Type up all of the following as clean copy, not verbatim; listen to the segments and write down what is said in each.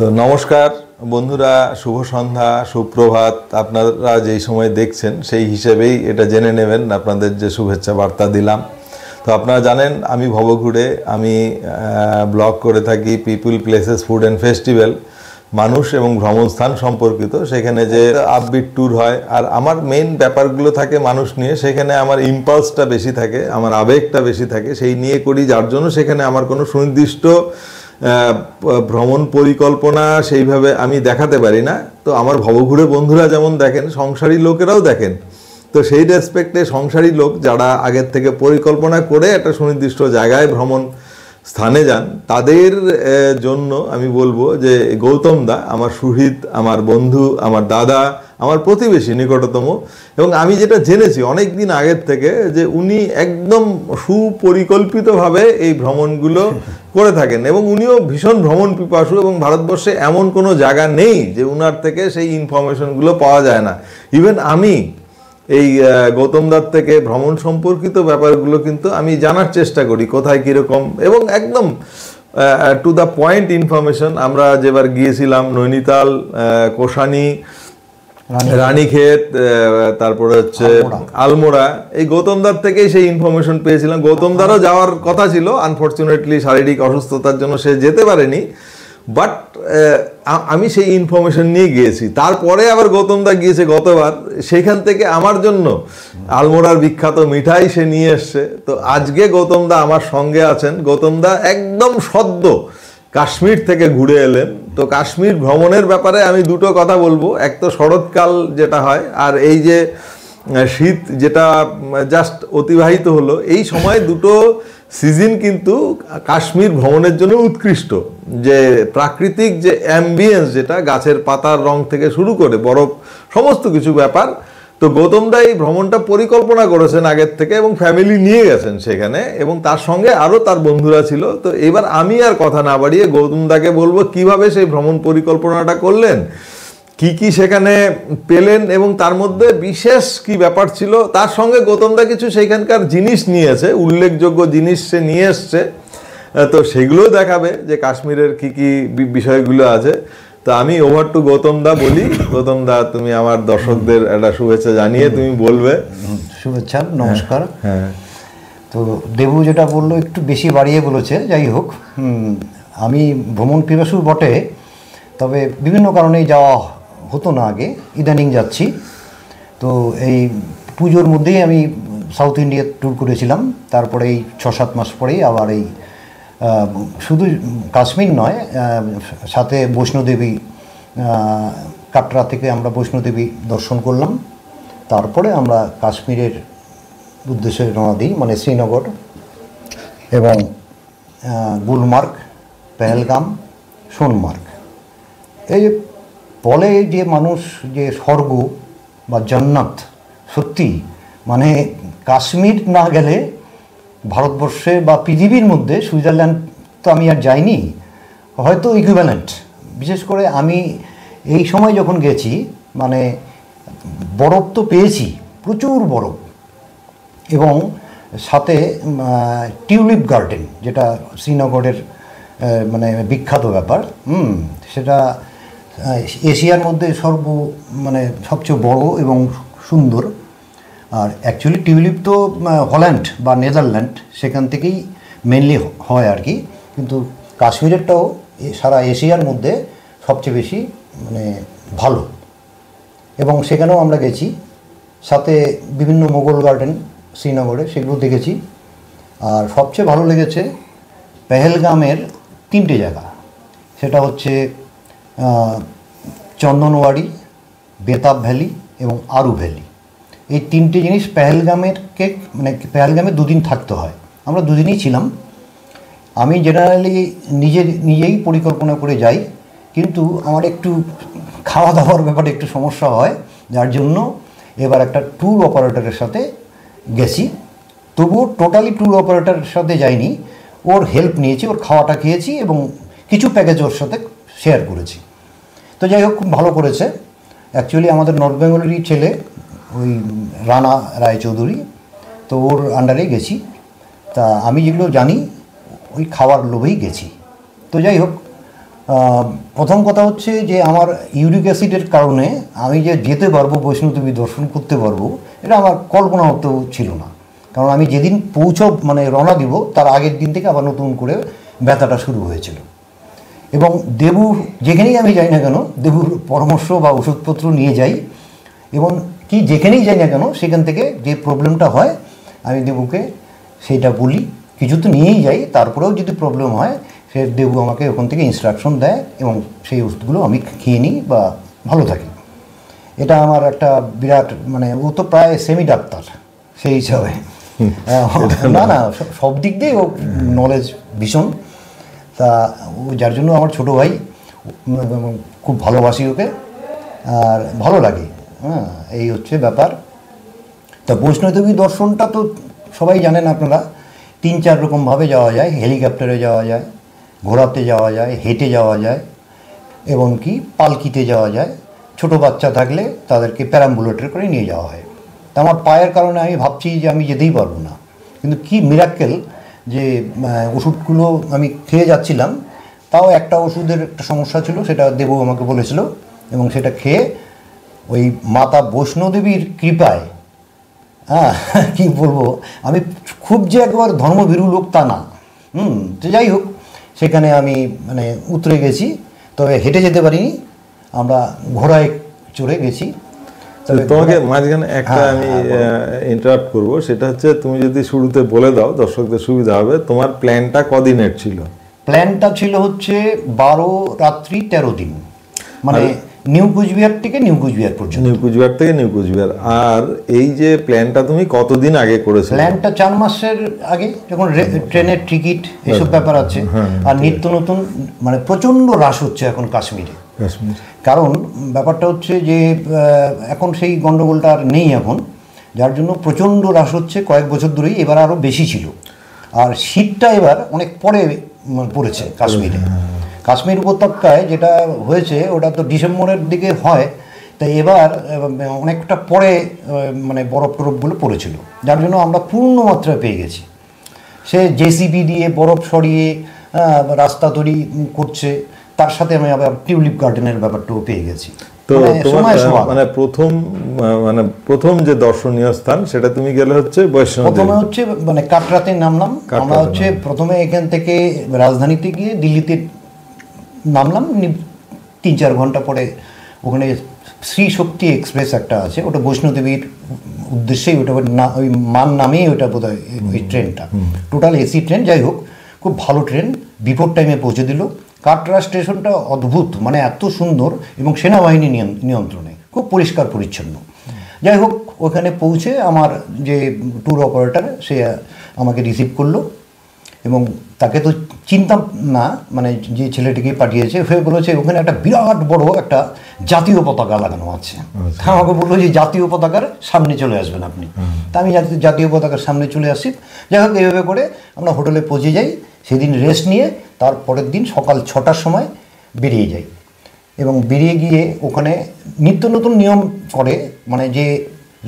তো নমস্কার বন্ধুরা, শুভ সন্ধ্যা, সুপ্রভাত। আপনারা যেই সময় দেখছেন সেই হিসেবেই এটা জেনে নেবেন আপনাদের যে শুভেচ্ছা বার্তা দিলাম। তো আপনারা জানেন আমি ভবঘুরে আমি ব্লগ করে থাকি people, places, food and festival, মানুষ এবং ভ্রমণস্থান সম্পর্কিত। সেখানে যে আপবিট ট্যুর হয়, আর আমার মেইন ব্যাপারগুলো থাকে মানুষ নিয়ে। সেখানে আমার ইম্পালসটা বেশি থাকে, আমার আবেগটা বেশি থাকে, সেই নিয়ে করি, যার জন্য সেখানে আমার কোনো সুনির্দিষ্ট ভ্রমণ পরিকল্পনা সেইভাবে আমি দেখাতে পারি না। তো আমার ভবঘুরে বন্ধুরা যেমন দেখেন, সংসারী লোকেরাও দেখেন। তো সেই রেসপেক্টে সংসারী লোক যারা আগের থেকে পরিকল্পনা করে একটা সুনির্দিষ্ট জায়গায় ভ্রমণ স্থানে যান, তাদের জন্য আমি বলবো যে গৌতম দা আমার সুহৃদ, আমার বন্ধু, আমার দাদা, আমার প্রতিবেশী নিকটতম। এবং আমি যেটা জেনেছি অনেক দিন আগের থেকে, যে উনি একদম সুপরিকল্পিতভাবে এই ভ্রমণগুলো করে থাকেন, এবং উনিও ভীষণ ভ্রমণ পিপাসু, এবং ভারতবর্ষে এমন কোনো জায়গা নেই যে উনার থেকে সেই ইনফরমেশনগুলো পাওয়া যায় না। ইভেন আমি এই গৌতম দার থেকে ভ্রমণ সম্পর্কিত ব্যাপারগুলো কিন্তু আমি জানার চেষ্টা করি, কোথায় কীরকম, এবং একদম টু দ্য পয়েন্ট ইনফরমেশন। আমরা যেবার গিয়েছিলাম নৈনিতাল, কোষানি, রানীক্ষেত, তারপরে হচ্ছে আলমোড়া, এই গৌতমদার থেকেই সেই ইনফরমেশন পেয়েছিলাম। গৌতমদারও যাওয়ার কথা ছিল, আনফর্চুনেটলি শারীরিক অসুস্থতার জন্য সে যেতে পারেনি, বাট আমি সেই ইনফরমেশন নিয়ে গিয়েছি। তারপরে আবার গৌতমদা গিয়েছে গতবার, সেখান থেকে আমার জন্য আলমোড়ার বিখ্যাত মিঠাই সে নিয়ে এসছে। তো আজকে গৌতমদা আমার সঙ্গে আছেন। গৌতমদা একদম সদ্য কাশ্মীর থেকে ঘুরে এলেন। তো কাশ্মীর ভ্রমণের ব্যাপারে আমি দুটো কথা বলবো। এক তো শরৎকাল যেটা হয়, আর এই যে শীত যেটা জাস্ট অতিবাহিত হলো, এই সময় দুটো সিজন কিন্তু কাশ্মীর ভ্রমণের জন্য উৎকৃষ্ট। যে প্রাকৃতিক যে অ্যাম্বিয়েন্স, যেটা গাছের পাতার রং থেকে শুরু করে বরফ, সমস্ত কিছু ব্যাপার। তো গৌতমদা এই ভ্রমণটা পরিকল্পনা করেছেন আগের থেকে, এবং ফ্যামিলি নিয়ে গেছেন সেখানে, এবং তার সঙ্গে আরও তার বন্ধুরা ছিল। তো এবার আমি আর কথা না বাড়িয়ে গৌতমদাকে বলবো কিভাবে সেই ভ্রমণ পরিকল্পনাটা করলেন, কি কি সেখানে পেলেন, এবং তার মধ্যে বিশেষ কি ব্যাপার ছিল। তার সঙ্গে গৌতমদা কিছু সেইখানকার জিনিস নিয়েছে, উল্লেখযোগ্য জিনিস সে নিয়ে এসছে। তো সেগুলোও দেখাবে যে কাশ্মীরের কি কি বিষয়গুলো আছে। তো আমি ওভার টু গৌতমদা বলি। গৌতমদা, তুমি আমার দর্শকদের একটা শুভেচ্ছা জানিয়ে তুমি বলবে। শুভেচ্ছা, নমস্কার। হ্যাঁ, তো দেবু যেটা বললো একটু বেশি বাড়িয়ে বলেছে। যাই হোক, আমি ভ্রমণ পিপাসু বটে, তবে বিভিন্ন কারণেই যাওয়া হতো না আগে, ইদানিং যাচ্ছি। তো এই পুজোর মধ্যেই আমি সাউথ ইন্ডিয়া ট্যুর করেছিলাম। তারপরে এই 6-7 মাস পরেই আবার এই শুধু কাশ্মীর নয়, সাথে বৈষ্ণোদেবী, কাটরা থেকে আমরা বৈষ্ণোদেবী দর্শন করলাম। তারপরে আমরা কাশ্মীরের উদ্দেশ্যে রওনা দিই, মানে শ্রীনগর এবং গুলমার্গ, পেহেলগাম, সোনমার্গ। এই যে বলে যে মানুষ যে স্বর্গ বা জান্নাত, সত্যি মানে কাশ্মীর না গেলে ভারতবর্ষে বা পৃথিবীর মধ্যে সুইজারল্যান্ড তো আমি আর যাইনি, হয়তো ইকুইভ্যালেন্ট। বিশেষ করে আমি এই সময় যখন গেছি, মানে বরফ তো পেয়েছি, প্রচুর বরফ, এবং সাথে টিউলিপ গার্ডেন, যেটা শ্রীনগরের মানে বিখ্যাত ব্যাপার। সেটা এশিয়ার মধ্যে মানে সবচেয়ে বড় এবং সুন্দর। আর অ্যাকচুয়ালি টিউলিপ তো হল্যান্ড বা নেদারল্যান্ড, সেখান থেকেই মেনলি হয় আর কি। কিন্তু কাশ্মীরেরটাও সারা এশিয়ার মধ্যে সবচেয়ে বেশি মানে ভালো, এবং সেখানেও আমরা গেছি। সাথে বিভিন্ন মোগল গার্ডেন শ্রীনগরে, সেগুলো দেখেছি। আর সবচেয়ে ভালো লেগেছে পেহেলগামের 3টে জায়গা। সেটা হচ্ছে চন্দনওয়াড়ি, বেতাব ভ্যালি এবং আরু ভ্যালি। এই 3টে জিনিস মানে পেহেলগামে 2 দিন থাকতে হয়। আমরা 2 দিনই ছিলাম। আমি জেনারেলি নিজেই পরিকল্পনা করে যাই, কিন্তু আমার একটু খাওয়া দাওয়ার ব্যাপারে একটু সমস্যা হয়, যার জন্য এবার একটা ট্যুর অপারেটরের সাথে গেছি। তবুও টোটালি ট্যুর অপারেটরের সাথে যাইনি, ওর হেল্প নিয়েছি, ওর খাওয়াটা খেয়েছি এবং কিছু প্যাকেজ ওর সাথে শেয়ার করেছি। তো যাই হোক, খুব ভালো করেছে। অ্যাকচুয়ালি আমাদের নর্থ বেঙ্গলেরই ছেলে, ওই রানা রায়চৌধুরী, তো ওর আন্ডারেই গেছি। তা আমি যেগুলো জানি ওই খাওয়ার লোভেই গেছি। তো যাই হোক, প্রথম কথা হচ্ছে যে আমার ইউরিক অ্যাসিডের কারণে আমি যে যেতে পারবো বৈষ্ণোদেবী দর্শন করতে পারবো, এটা আমার কল্পনা হতেও ছিল না। কারণ আমি যেদিন মানে রওনা দিব তার আগের দিন থেকে আবার নতুন করে ব্যথাটা শুরু হয়েছিল। এবং দেবু যেখানেই আমি যাই না কেন, দেবুর পরামর্শ বা ওষুধপত্র নিয়ে যাই, এবং কি যেখানেই যাই না কেন সেখান থেকে যে প্রবলেমটা হয় আমি দেবুকে সেইটা বলি, কিছু তো নিয়েই যাই, তারপরেও যদি প্রবলেম হয় সে দেবু আমাকে ওখান থেকে ইনস্ট্রাকশন দেয় এবং সেই ওষুধগুলো আমি খেয়ে নিই বা ভালো থাকি। এটা আমার একটা বিরাট, মানে ও তো প্রায় সেমি ডাক্তার সেই হিসাবে, না না সব দিক দিয়ে ও নলেজ ভীষণ। তা যার জন্য আমার ছোটো ভাই, খুব ভালোবাসি ওকে আর ভালো লাগে। হ্যাঁ, এই হচ্ছে ব্যাপার। তা বৈষ্ণোদেবী দর্শনটা তো সবাই জানেন আপনারা, 3-4 রকমভাবে যাওয়া যায়। হেলিকপ্টারে যাওয়া যায়, ঘোড়াতে যাওয়া যায়, হেঁটে যাওয়া যায়, এবং কি পালকিতে যাওয়া যায়। ছোট বাচ্চা থাকলে তাদেরকে প্যারাম্বুলেটর করে নিয়ে যাওয়া হয়। তা আমার পায়ের কারণে আমি ভাবছি যে আমি যেতেই পারবো না, কিন্তু কি মিরাক্কেল যে ওষুধগুলো আমি খেয়ে যাচ্ছিলাম, তাও একটা ওষুধের একটা সমস্যা ছিল, সেটা দেবু আমাকে বলেছিল, এবং সেটা খেয়ে ওই মাতা বৈষ্ণোদেবীর কৃপায়, হ্যাঁ কী বলবো, আমি খুব যে একবার ধর্মভীরু লোক তা না, তো যাই হোক সেখানে আমি মানে উতরে গেছি। তবে হেঁটে যেতে পারিনি, আমরা ঘোড়ায় চড়ে গেছি। তোমাকে মাঝখানে একটা আমি ইন্টারাপ্ট করব, সেটা হচ্ছে তুমি যদি শুরুতে বলে দাও দর্শকদের সুবিধা হবে, তোমার প্ল্যানটা কদিনের ছিল? প্ল্যানটা ছিল হচ্ছে 12 রাত্রি 13 দিন, মানে নিউ কুচবিহার থেকে নিউ কুচবিহার পর্যন্ত। নিউ কুচবিহার থেকে নিউ কুচবিহার। আর এই যে প্ল্যানটা তুমি কতদিন আগে করেছো? প্ল্যানটা 4 মাসের আগে, যখন ট্রেনের টিকিট এইসব ব্যাপার আছে। আর নিত্য নতুন মানে প্রচণ্ড রাশ হচ্ছে এখন কাশ্মীরে। কারণ ব্যাপারটা হচ্ছে যে এখন সেই গণ্ডগোলটা আর নেই এখন, যার জন্য প্রচণ্ড রাশ হচ্ছে কয়েক বছর ধরেই, এবার আরও বেশি ছিল। আর শীতটা এবার অনেক পরে পড়েছে কাশ্মীরে। কাশ্মীর উপত্যকায় যেটা হয়েছে ওটা তো ডিসেম্বরের দিকে হয়, তাই এবার অনেকটা পরে মানে বরফ টরফগুলো পড়েছিল, যার জন্য আমরা পূর্ণ মাত্রায় পেয়ে গেছি। সে জেসিবি দিয়ে বরফ সরিয়ে রাস্তা তৈরি করছে, তার সাথে আমি আবার টিউলিপ গার্ডেনের ব্যাপারটাও পেয়ে গেছি। তো মানে প্রথম যে দর্শনীয় স্থান সেটা তুমি গেলে হচ্ছে বৈষ্ণোদেবী। প্রথমে হচ্ছে মানে কাটরাতে নামলাম আমরা, হচ্ছে প্রথমে এখান থেকে রাজধানীতে গিয়ে দিল্লিতে নামলাম, 3-4 ঘন্টা পরে ওখানে শ্রী শক্তি এক্সপ্রেস একটা আছে, ওটা বৈষ্ণোদেবীর উদ্দেশ্যেই, ওটা না ওই মান নামেই ওটা বোধ হয় ওই ট্রেনটা, টোটাল এসি ট্রেন। যাই হোক খুব ভালো ট্রেন, বিফোর টাইমে পৌঁছে দিল। কাটরা স্টেশনটা অদ্ভুত, মানে এত সুন্দর, এবং সেনাবাহিনী নিয়ন্ত্রণে, খুব পরিষ্কার পরিচ্ছন্ন। যাই হোক ওখানে পৌঁছে আমার যে ট্যুর অপারেটর সে আমাকে রিসিভ করলো, এবং তাকে তো চিনতাম না, মানে যে ছেলেটিকে পাঠিয়েছে সে বলেছে ওখানে একটা বিরাট বড় একটা জাতীয় পতাকা লাগানো আছে। তা আমাকে বললো যে জাতীয় পতাকার সামনে চলে আসবেন আপনি। তা আমি জাতীয় পতাকার সামনে চলে আসি। যাই হোক এইভাবে করে আমরা হোটেলে পৌঁছে যাই, সেদিন রেস্ট নিয়ে তার পরের দিন সকাল 6টার সময় বেরিয়ে যাই। এবং বেরিয়ে গিয়ে ওখানে নিত্য নতুন নিয়ম করে, মানে যে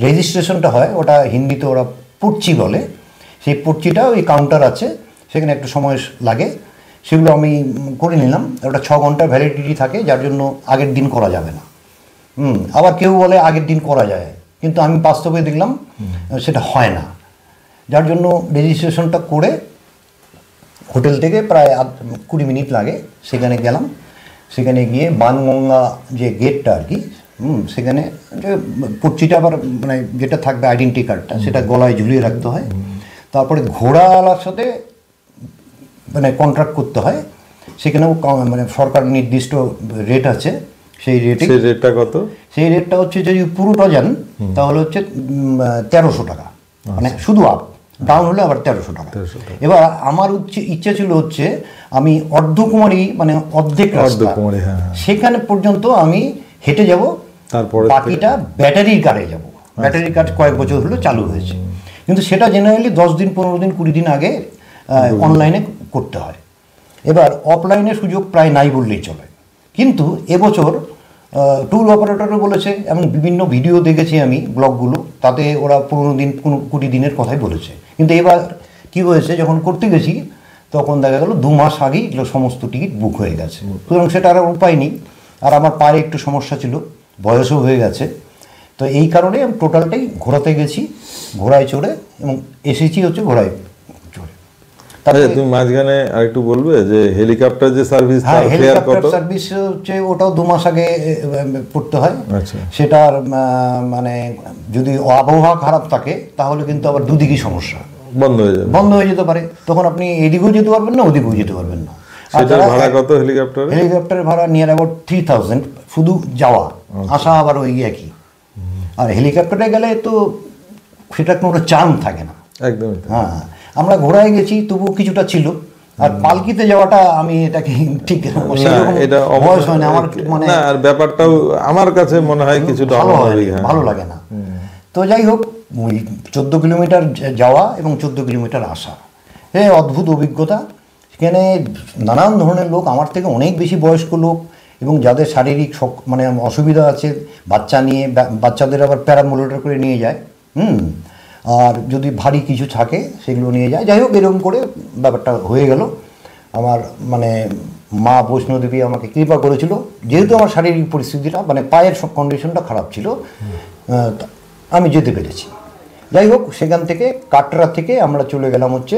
রেজিস্ট্রেশনটা হয় ওটা হিন্দিতে ওরা পর্চি বলে, সেই পর্চিটা ওই কাউন্টার আছে, সেখানে একটু সময় লাগে, সেগুলো আমি করে নিলাম। ওটা 6 ঘন্টার ভ্যালিডিটি থাকে, যার জন্য আগের দিন করা যাবে না। আবার কেউ বলে আগের দিন করা যায়, কিন্তু আমি বাস্তবে দেখলাম সেটা হয় না, যার জন্য রেজিস্ট্রেশনটা করে হোটেল থেকে প্রায় 20 মিনিট লাগে, সেখানে গেলাম। সেখানে গিয়ে বানগঙ্গা যে গেটটা আর কি, সেখানে যে পর্চিটা আবার মানে যেটা থাকবে আইডেন্টি কার্ডটা, সেটা গলায় ঝুলিয়ে রাখতে হয়। তারপরে ঘোড়াওয়ালার সাথে মানে কন্ট্রাক্ট করতে হয়, সেখানেও মানে সরকার নির্দিষ্ট রেট আছে, সেই রেটটা কত? সেই রেটটা হচ্ছে যদি পুরোটা যান তাহলে হচ্ছে 1300 টাকা, মানে শুধু আপ ডাউন হলে আবার 1300 টাকা। এবার আমার ইচ্ছা ছিল হচ্ছে আমি অর্ধকুমারী মানে অর্ধেক রাস্তা সেখানে পর্যন্ত আমি হেঁটে যাব, তারপরে বাকিটা ব্যাটারির কারে যাব। ব্যাটারির কার কয়েক বছর হলো চালু হয়েছে, কিন্তু সেটা জেনারেলি 10 দিন 15 দিন 20 দিন আগে অনলাইনে করতে হয়। এবার অফলাইনের সুযোগ প্রায় নাই বললেই চলে। কিন্তু এবছর ট্যুর অপারেটরও বলেছে, এবং বিভিন্ন ভিডিও দেখেছি আমি ব্লগগুলো, তাতে ওরা 15 দিন 20 দিনের কথাই বলেছে। কিন্তু এবার কি হয়েছে, যখন করতে গেছি তখন দেখা গেল 2 মাস আগেই এগুলো সমস্ত টিকিট বুক হয়ে গেছে। সুতরাং সেটা আর উপায় নেই। আর আমার পায়ে একটু সমস্যা ছিল, বয়সও হয়ে গেছে, তো এই কারণে আমি টোটালটাই ঘোড়াতে গেছি, ঘোড়ায় চড়ে, এবং এসেছি হচ্ছে ঘোড়ায় চড়ে। তাহলে তুমি মাঝখানে আরেকটু বলবে যে হেলিকপ্টার যে সার্ভিস, হ্যাঁ, হেলিকপ্টার সার্ভিস হচ্ছে ওটাও 2 মাস আগে করতে হয়। সেটার মানে যদি আবহাওয়া খারাপ থাকে তাহলে কিন্তু আবার দুদিকই সমস্যা, বন্ধ হয়ে যেতে পারে। তখন আপনি এদিকেও যেতে পারবেন না, ওদিকেও যেতে পারবেন না। ভাড়া কত হেলিকপ্টার? হেলিকপ্টারের ভাড়া নিয়ার অ্যাবাউট 3000 শুধু যাওয়া, আসা আবার ওই একই। আর হেলিকপ্টারে গেলে তো সেটা কোনো চার্ম থাকে না একদম। হ্যাঁ, আমরা ঘোড়ায় গেছি তবু কিছুটা ছিল। আর পালকিতে যাওয়াটা আমি এটাকে ঠিক বয়স হয় না আমার, মানে আর ব্যাপারটাও আমার কাছে মনে হয় কিছুটা ভালো লাগে না। তো যাই হোক, 14 কিলোমিটার যাওয়া এবং 14 কিলোমিটার আসা, অদ্ভুত অভিজ্ঞতা। সেখানে নানান ধরনের লোক, আমার থেকে অনেক বেশি বয়স্ক লোক, এবং যাদের শারীরিক মানে অসুবিধা আছে, বাচ্চা নিয়ে, বাচ্চাদের আবার প্যারামোলেটার করে নিয়ে যায়, আর যদি ভারী কিছু থাকে সেগুলো নিয়ে যায়। যাই হোক, এরকম করে ব্যাপারটা হয়ে গেল। আমার মানে মা বৈষ্ণোদেবী আমাকে কৃপা করেছিল, যেহেতু আমার শারীরিক পরিস্থিতিটা, মানে পায়ের কন্ডিশনটা খারাপ ছিল, আমি যেতে পেরেছি। যাই হোক, সেখান থেকে কাটরা থেকে আমরা চলে গেলাম হচ্ছে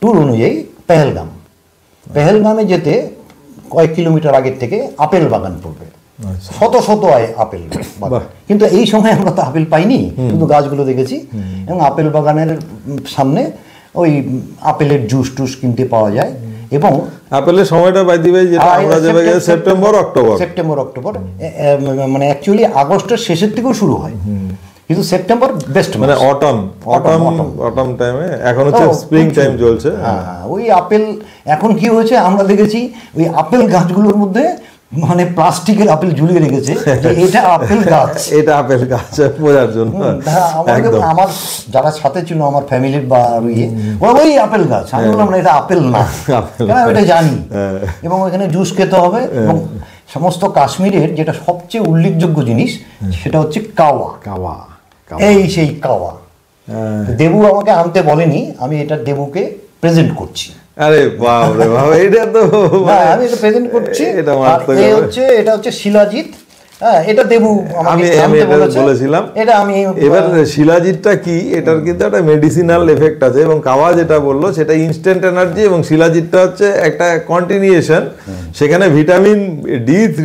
ট্যুর অনুযায়ী পেহেলগাম। পেহেলগামে যেতে কয়েক কিলোমিটার আগের থেকে আপেল বাগান পড়বে, শত শত আপেল বাগান। কিন্তু এই সময় আমরা তো আপেল পাইনি, শুধু গাছগুলো দেখেছি। এবং আপেল বাগানের সামনে ওই আপেলের জুস টুস কিনতে পাওয়া যায়। এবং আপেলের সময়টা সেপ্টেম্বর অক্টোবর, মানে অ্যাকচুয়ালি আগস্টের শেষের থেকেও শুরু হয়, কিন্তু সেপ্টেম্বর বেস্ট, মানে অটম টাইমে। এখন হচ্ছে স্প্রিং টাইম চলছে। ওই আপেল এখন কি হয়েছে আমরা দেখেছি, ওই আপেল গাছগুলোর মধ্যে মানে প্লাস্টিকের আপেল ঝুলিয়ে রেখেছে, এটা আপেল গাছ, এটা আপেল গাছ বোঝার জন্য। আমার যারা সাথে ছিল, আমার ফ্যামিলির বা ওই আপেল গাছ, আমি বললাম না এটা আপেল না, ওইটা জানি। এবং ওইখানে জুস খেতে হবে। এবং সমস্ত কাশ্মীরের যেটা সবচেয়ে উল্লেখযোগ্য জিনিস সেটা হচ্ছে কাওয়া। এই সেই কাওয়া দেবু আমাকে আনতে বলেনি, আমি এটা দেবুকে প্রেজেন্ট করছি। আরে বাপ রে বাপ, এটা তো আমি এটা প্রেজেন্ট করছি। এটা হচ্ছে শিলাজিৎ। এটা দেবু আমি বলেছিলাম। এটা আমি এবার শিলাজিৎটা কি, এটার কিন্তু একটা মেডিসিনাল এফেক্ট আছে। এবং কাওয়া যেটা বললো সেটা ইনস্ট্যান্ট এনার্জি, এবং শিলাজিৎটা হচ্ছে একটা কন্টিনিউশন। সেখানে ভিটামিন D3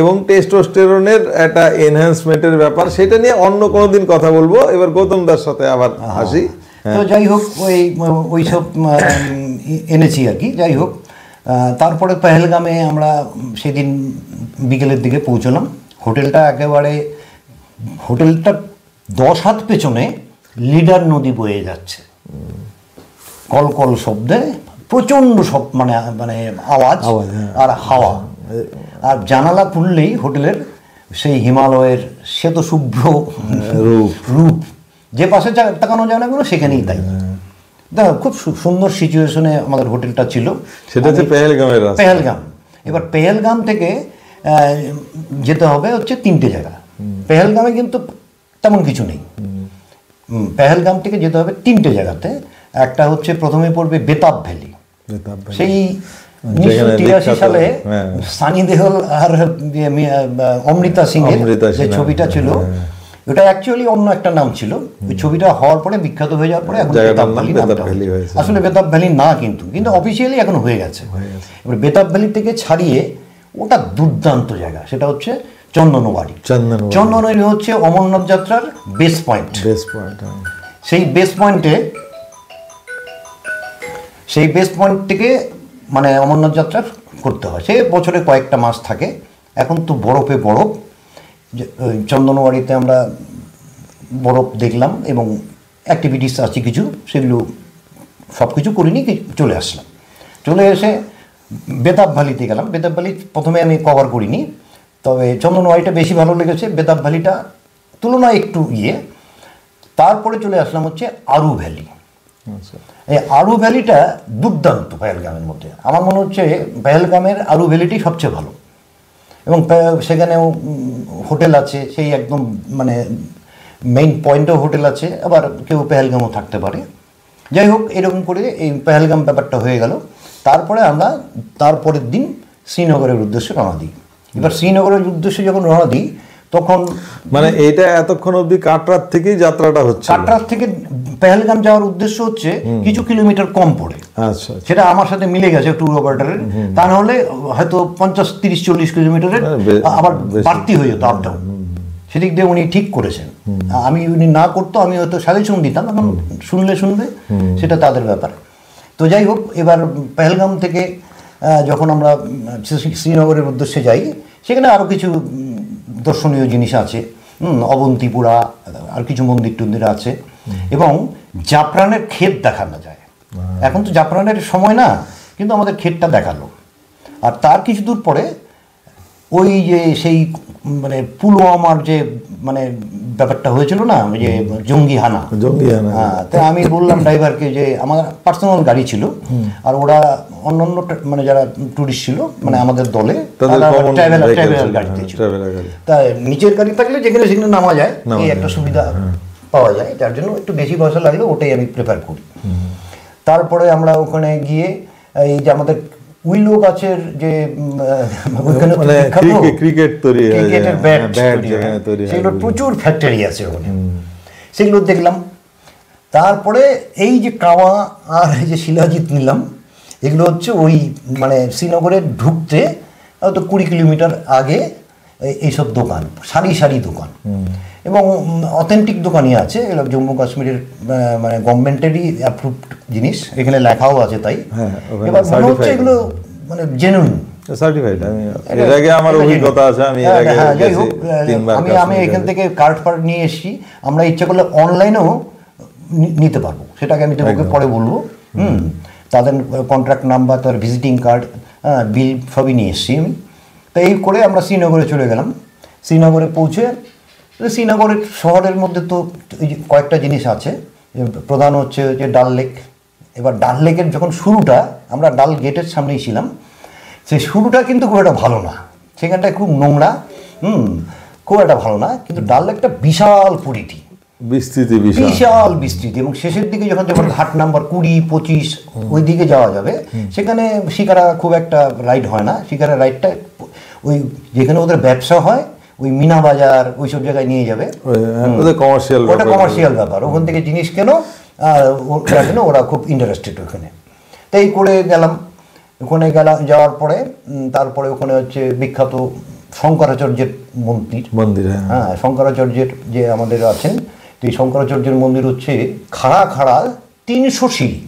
এবং টেস্টোস্টেরনের একটা এনহ্যান্সমেন্টের ব্যাপার, সেটা নিয়ে অন্য কোনো দিন কথা বলবো। এবার গৌতম দার সাথে আবার আসি। তো যাই হোক, ওই সব এনেছি আর কি। যাই হোক, তারপরে পেহেলগামে আমরা সেদিন বিকেলের দিকে পৌঁছলাম। হোটেলটা 10 হাত পেছনে লিডার নদী বয়ে যাচ্ছে, কলকল শব্দে, প্রচণ্ড মানে মানে আওয়াজ আর হাওয়া। আর জানালা খুললেই হোটেলের সেই হিমালয়ের শ্বেত শুভ্র রূপ, যে পাশে তাকানো যায় না কোনো, সেখানেই তাই। দেখো, খুব সুন্দর সিচুয়েশনে আমাদের হোটেলটা ছিল। সেটা হচ্ছে পেহেলগাম। এবার পেহেলগাম থেকে যেতে হবে হচ্ছে 3টে জায়গা। পেহেলগামে কিন্তু তেমন কিছু নেই। পেহেলগাম থেকে যেতে হবে 3টে জায়গাতে। একটা হচ্ছে প্রথমে পড়বে বেতাব ভ্যালি। সেই 1983 সালে সানি দেওল আর অমৃতা সিং এর যে ছবিটা ছিল, ওটা অ্যাকচুয়ালি অন্য একটা নাম ছিল। ওই ছবিটা হওয়ার পরে, বিখ্যাত হয়ে যাওয়ার পরে এখন বেতাব ভ্যালি হয়েছে। আসলে বেতাব ভ্যালি না, কিন্তু অফিসিয়ালি এখন হয়ে গেছে। এবার বেতাব ভ্যালি থেকে ছাড়িয়ে ওটা দুর্দান্ত জায়গা, সেটা হচ্ছে চন্দনওয়াড়ি। চন্দনওয়াড়ি হচ্ছে অমরনাথ যাত্রার বেস পয়েন্ট। সেই বেস পয়েন্ট থেকে মানে অমরনাথ যাত্রা করতে হয়। সে বছরে কয়েকটা মাস থাকে। এখন তো বরফে বরফ। চন্দনওয়াড়িতে আমরা বরফ দেখলাম এবং অ্যাক্টিভিটিস আছে কিছু, সেগুলো সব কিছু করিনি, চলে আসলাম। চলে এসে বেতাব ভ্যালিতে গেলাম। বেতাব ভ্যালি প্রথমে আমি কভার করিনি, তবে চন্দনওয়াড়িটা বেশি ভালো লেগেছে, বেতাব ভ্যালিটা তুলনায় একটু তারপরে চলে আসলাম হচ্ছে আরু ভ্যালি। এই আরু ভ্যালিটা দুর্দান্ত পেহেলগামের মধ্যে। আমার মনে হচ্ছে পেহেলগামের আরু ভ্যালিটি সবচেয়ে ভালো। এবং সেখানেও হোটেল আছে, সেই একদম মানে মেইন পয়েন্টেও হোটেল আছে, আবার কেউ পেহেলগামও থাকতে পারে। যাই হোক, এরকম করে এই পেহেলগাম ব্যাপারটা হয়ে গেল। তারপরে আমরা তারপরের দিন শ্রীনগরের উদ্দেশ্যে রওনা দিই। এবার শ্রীনগরের উদ্দেশ্যে যখন রওনা দিই তখন মানে এইটা এতক্ষণ অবধি কাটরার থেকেই যাত্রাটা হচ্ছে? কাটরার থেকে পেহেলগাম যাওয়ার উদ্দেশ্য হচ্ছে কিছু কিলোমিটার কম পড়ে। আচ্ছা, সেটা আমার সাথে মিলে গেছে ট্যুর অপারেটরের, তা নাহলে হয়তো 50, 30, 40 কিলোমিটারের আবার বাড়তি হয়ে যেত আপ ডাউন। সেদিক দিয়ে উনি ঠিক করেছেন। আমি উনি না করতো আমি হয়তো সাজেশন দিতাম, এখন শুনলে সেটা তাদের ব্যাপার। তো যাই হোক, এবার পেহেলগাম থেকে যখন আমরা শ্রীনগরের উদ্দেশ্যে যাই, সেখানে আরও কিছু দর্শনীয় জিনিস আছে, অবন্তিপুরা, আর কিছু মন্দির টন্দির আছে, এবং জাফরানের ক্ষেত দেখানো যায়। এখন তো জাফরানের সময় না, কিন্তু আমাদের ক্ষেতটা দেখালো। আর তার কিছু দূর পরে ওই যে সেই মানে পুলওয়ামার যে মানে ব্যাপারটা হয়েছিল না, যে জঙ্গি হানা, হ্যাঁ, তাই আমি বললাম ড্রাইভারকে যে আমার পার্সোনাল গাড়ি ছিল, আর ওরা অন্যান্য মানে যারা টুরিস্ট ছিল মানে আমাদের দলে ট্রাভেলার গাড়িতে ছিল। তা নিচের গাড়ি থাকলে যেখানে সেখানে নামা যায়, এই একটা সুবিধা পাওয়া যায়, যার জন্য একটু বেশি পয়সা লাগলে ওটাই আমি প্রেফার করি। তারপরে আমরা ওখানে গিয়ে এই যে আমাদের উইলো গাছের যে ক্রিকেটের ব্যাট সেগুলোর প্রচুর ফ্যাক্টরি আছে ওখানে, সেগুলো দেখলাম। তারপরে এই যে কাওয়া আর এই যে শিলাজিৎ নিলাম, এগুলো হচ্ছে ওই মানে শ্রীনগরে ঢুকতে হয়তো 20 কিলোমিটার আগে এইসব দোকান, সারি সারি দোকান, এবং অথেন্টিক দোকানই আছে। এগুলো জম্মু কাশ্মীরের মানে গভর্নমেন্টেরই অ্যাপ্রুভড জিনিস, এখানে লেখাও আছে। তাই এবার মনে হচ্ছে এগুলো মানে জেনুইন সার্টিফাইড। এর আগে আমার অভিজ্ঞতা আছে, আমি আমি এখান থেকে কার্ড ফার্ড নিয়ে এসেছি। আমরা ইচ্ছা করলে অনলাইনেও নিতে পারবো, সেটাকে আমি তোমাকে পরে বলবো। তাদের কন্ট্রাক্ট নাম্বার, তার ভিজিটিং কার্ড, বিল সবই নিয়ে এসেছি আমি। তো এই করে আমরা শ্রীনগরে চলে গেলাম। শ্রীনগরে পৌঁছে, শ্রীনগরের শহরের মধ্যে তো কয়েকটা জিনিস আছে। প্রধান হচ্ছে যে ডাল লেক। এবার ডাল লেকের যখন শুরুটা, আমরা ডাল গেটের সামনেই ছিলাম, সেই শুরুটা কিন্তু খুব একটা ভালো না, সেখানটায় খুব নোংরা, খুব একটা ভালো না। কিন্তু ডাল লেকটা বিশাল পরিধি, বিশাল বিস্তৃতি, এবং শেষের দিকে যখন ঘাট নাম্বার 20, 25 ওই দিকে যাওয়া যাবে, সেখানে শিকারা খুব একটা রাইড হয় না। শিকারা রাইডটা ওই যেখানে ওদের ব্যবসা হয়, ওই মিনা বাজার ওইসব জায়গায় নিয়ে যাবে, ওটা কমার্শিয়াল ব্যাপার। ওখান থেকে জিনিস কেন, ওরা খুব ইন্টারেস্টেড ওখানে। তাই করে গেলাম। ওখানে যাওয়ার পরে তারপরে ওখানে হচ্ছে বিখ্যাত শঙ্করাচার্যের মন্দির। হ্যাঁ, শঙ্করাচার্যের যে আমাদের আছেন, তো এই শঙ্করাচার্যের মন্দির হচ্ছে খাড়া খাড়া 300 সিঁড়ি।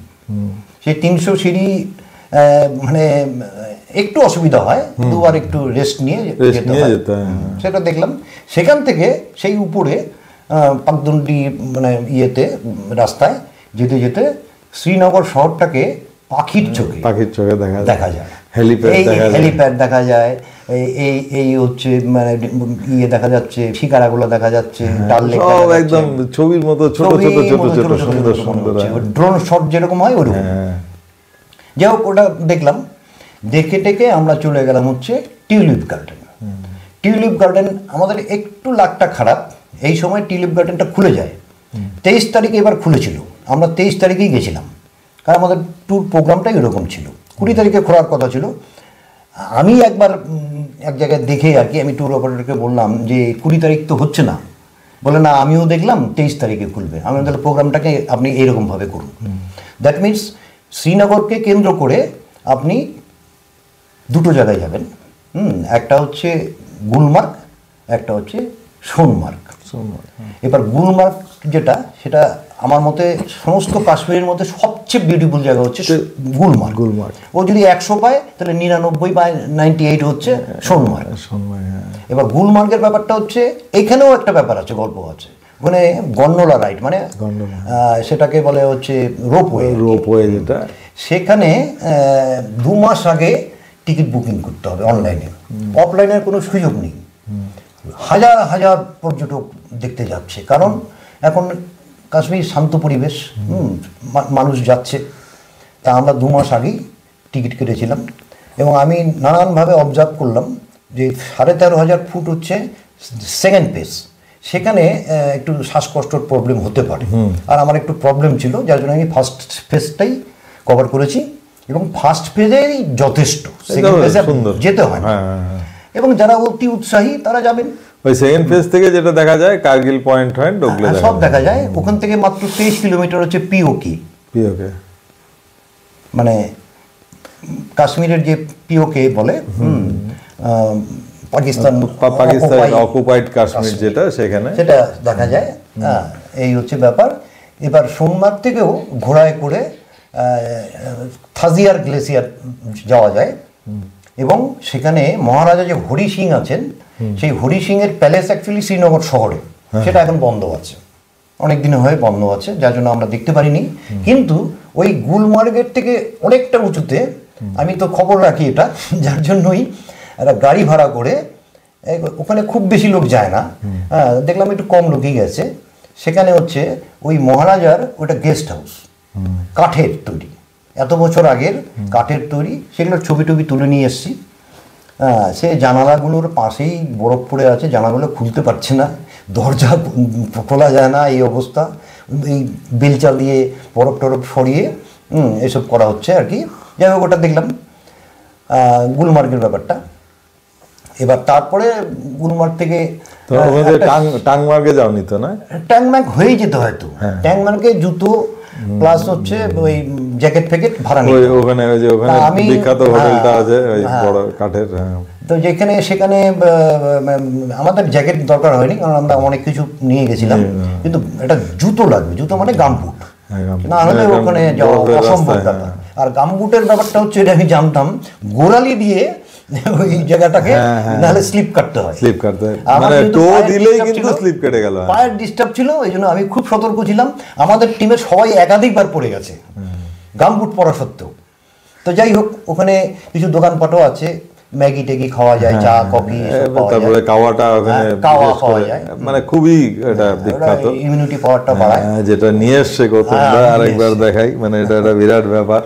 সেই 300 সিঁড়ি মানে একটু অসুবিধা হয়, দুবার একটু রেস্ট নিয়ে যেতে হয়, সেটা দেখলাম। সেখান থেকে সেই উপরে পাকদণ্ডি মানে ইয়েতে রাস্তায় যেতে যেতে শ্রীনগর শহরটাকে পাখির চোখে দেখা যায়। হেলিপ্যাড দেখা যায়, এই হচ্ছে মানে ইয়ে দেখা যাচ্ছে, শিকারাগুলো দেখা যাচ্ছে, ডাল লেক একদম ছবির মতো ছোট ছোট ছোট ছোট সুন্দর সুন্দর ড্রোন শট যেরকম হয় ওরকম। যাই হোক, ওটা দেখলাম। দেখে টেকে আমরা চলে গেলাম হচ্ছে টিউলিপ গার্ডেন। টিউলিপ গার্ডেন আমাদের একটু লাকটা খারাপ, এই সময় টিউলিপ গার্ডেনটা খুলে যায়। 23 তারিখে এবার খুলেছিল, আমরা 23 তারিখেই গেছিলাম, কারণ আমাদের ট্যুর প্রোগ্রামটাই এরকম ছিল। 20 তারিখে খোলার কথা ছিল। আমি একবার এক জায়গায় দেখে আর কি আমি ট্যুর অপারেটরকে বললাম যে 20 তারিখ তো হচ্ছে না। বলে না, আমিও দেখলাম 23 তারিখে খুলবে। আমি তাহলে প্রোগ্রামটাকে আপনি এইরকমভাবে করুন। দ্যাট মিনস শ্রীনগরকে কেন্দ্র করে আপনি দুটো জায়গায় যাবেন। একটা হচ্ছে গুলমার্গ, একটা হচ্ছে সোনমার্গ। এবার গুলমার্গ যেটা, সেটা আমার মতে সমস্ত কাশ্মীরের মধ্যে সবচেয়ে বিউটিফুল জায়গা হচ্ছে গুলমার্গ। ও যদি 100 পায়, তাহলে 99 বা 98 হচ্ছে সোনমার্গ। এবার গুলমার্গের ব্যাপারটা হচ্ছে, এখানেও একটা ব্যাপার আছে, গল্প আছে। ওখানে গন্ডোলা রাইড, মানে সেটাকে বলে হচ্ছে রোপওয়ে যেটা, সেখানে 2 মাস আগে টিকিট বুকিং করতে হবে অনলাইনে। অফলাইনের কোনো সুযোগ নেই। হাজার হাজার পর্যটক দেখতে যাচ্ছে, কারণ এখন কাশ্মীর শান্ত পরিবেশ, মানুষ যাচ্ছে। তা আমরা 2 মাস আগেই টিকিট কেটেছিলাম, এবং আমি নানানভাবে অবজার্ভ করলাম যে 13,500 ফুট হচ্ছে সেকেন্ড পেস, সেখানে একটু শ্বাসকষ্টর প্রবলেম হতে পারে। আর আমার একটু প্রবলেম ছিল, যার জন্য আমি ফার্স্ট ফেজটাই কভার করেছি, এবং ফার্স্ট ফেজেই যথেষ্ট, সেকেন্ড ফেজে যেতে হয় না। এবং যারা অতি উৎসাহী তারা যাবেন। ওই সেকেন্ড ফেজ থেকে যেটা দেখা যায় কার্গিল পয়েন্ট সব দেখা যায়। ওখান থেকে মাত্র 23 কিলোমিটার হচ্ছে পিওকে, মানে কাশ্মীরের যে পিওকে বলে, পাকিস্তান অকুপাইড কাশ্মীর যেটা, সেখানে সেটা দেখা যায়। এই হচ্ছে ব্যাপার। এবার সোনমার্গ থেকেও ঘোড়ায় করে থাজিয়ার গ্লেসিয়ার যাওয়া যায় এবং সেখানে মহারাজা যে হরি সিং আছেন, সেই হরি সিং এর প্যালেস অ্যাকচুয়ালি শ্রীনগর শহরে, সেটা এখন বন্ধ আছে, অনেক দিন হয়ে বন্ধ আছে, যার জন্য আমরা দেখতে পারিনি। কিন্তু ওই গুলমার্গের থেকে অনেকটা উঁচুতে, আমি তো খবর রাখি এটা, যার জন্যই একটা গাড়ি ভাড়া করে, ওখানে খুব বেশি লোক যায় না, দেখলাম একটু কম লোকই গেছে। সেখানে হচ্ছে ওই মহারাজার ওটা গেস্ট হাউস, কাঠের তৈরি, এত বছর আগের কাঠের তৈরি, সেগুলোর ছবি টবি তুলে নিয়ে এসেছি। সে জানালাগুলোর পাশেই বরফ পড়ে আছে, জানালাগুলো খুলতে পারছে না, দরজা খোলা যায় না, এই অবস্থা। এই বেলচা দিয়ে বরফ টরফ সরিয়ে এসব করা হচ্ছে আর কি। যাই হোক, ওটা দেখলাম গুলমার্গের ব্যাপারটা। এবার তারপরে গুলমার্গ থেকে টাংমার্গে যাওনি তো? না, ট্যাংমার্গ হয়ে যেতে হয়তো। ট্যাংমার্গে জুতো প্লাস হচ্ছে ওই জ্যাকেট ফ্যাকেট ভাড়া নিয়ে ওখানে ওই যে ওখানে বিখ্যাত হোটেলটা আছে ওই বড় কাঠের, তো যেখানে সেখানে আমাদের জ্যাকেট দরকার হয়নি, কারণ আমরা অনেক কিছু নিয়ে গেছিলাম। কিন্তু একটা জুতো লাগবে, জুতো মানে গামবুট, না হলে ওখানে যাওয়া অসম্ভব ব্যাপার। আর গামবুটের ব্যাপারটা হচ্ছে, এটা আমি জানতাম, গোড়ালি দিয়ে ওই জায়গাটাকে নাহলে স্লিপ কাটতে হয়, মানে টো দিলেই কিন্তু স্লিপ কেটে গেল, পায়ের ডিস্টার্ব ছিল, এই জন্য আমি খুব সতর্ক ছিলাম। আমাদের টিমের সবাই একাধিকবার পড়ে গেছে গামবুট পরা সত্ত্বেও। তো যাই হোক, ওখানে কিছু দোকানপাটও আছে, ম্যাগি ট্যাগি খাওয়া যায়, চা কফি, তারপরে কাওয়াটা ওখানে খাওয়া যায়, মানে খুবই এটা বিখ্যাত, ইমিউনিটি পাওয়ারটা বাড়ায়, যেটা নিয়ে এসছে গৌতমদা, আরেকবার দেখাই, মানে এটা একটা বিরাট ব্যাপার।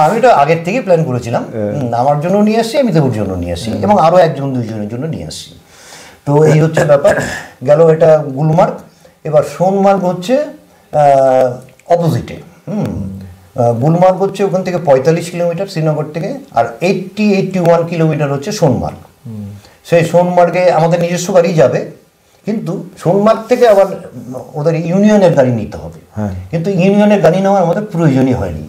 আমি তো আগের থেকেই প্ল্যান করেছিলাম, আমার জন্য নিয়ে আসছি, আমি দেবুর জন্য নিয়ে আসছি, এবং আরো একজন দুইজনের জন্য নিয়ে আসছি। তো এই হচ্ছে ব্যাপার গেল, এটা গুলমার্গ। এবার সোনমার্গ হচ্ছে অপোজিটে। গুলমার্গ হচ্ছে ওখান থেকে 45 কিলোমিটার শ্রীনগর থেকে, আর 81 কিলোমিটার হচ্ছে সোনমার্গ। সেই সোনমার্গে আমাদের নিজস্ব গাড়ি যাবে, কিন্তু সোনমার্গ থেকে আবার ওদের ইউনিয়নের গাড়ি নিতে হবে। কিন্তু ইউনিয়নের গাড়ি নেওয়ার আমাদের প্রয়োজনই হয়নি,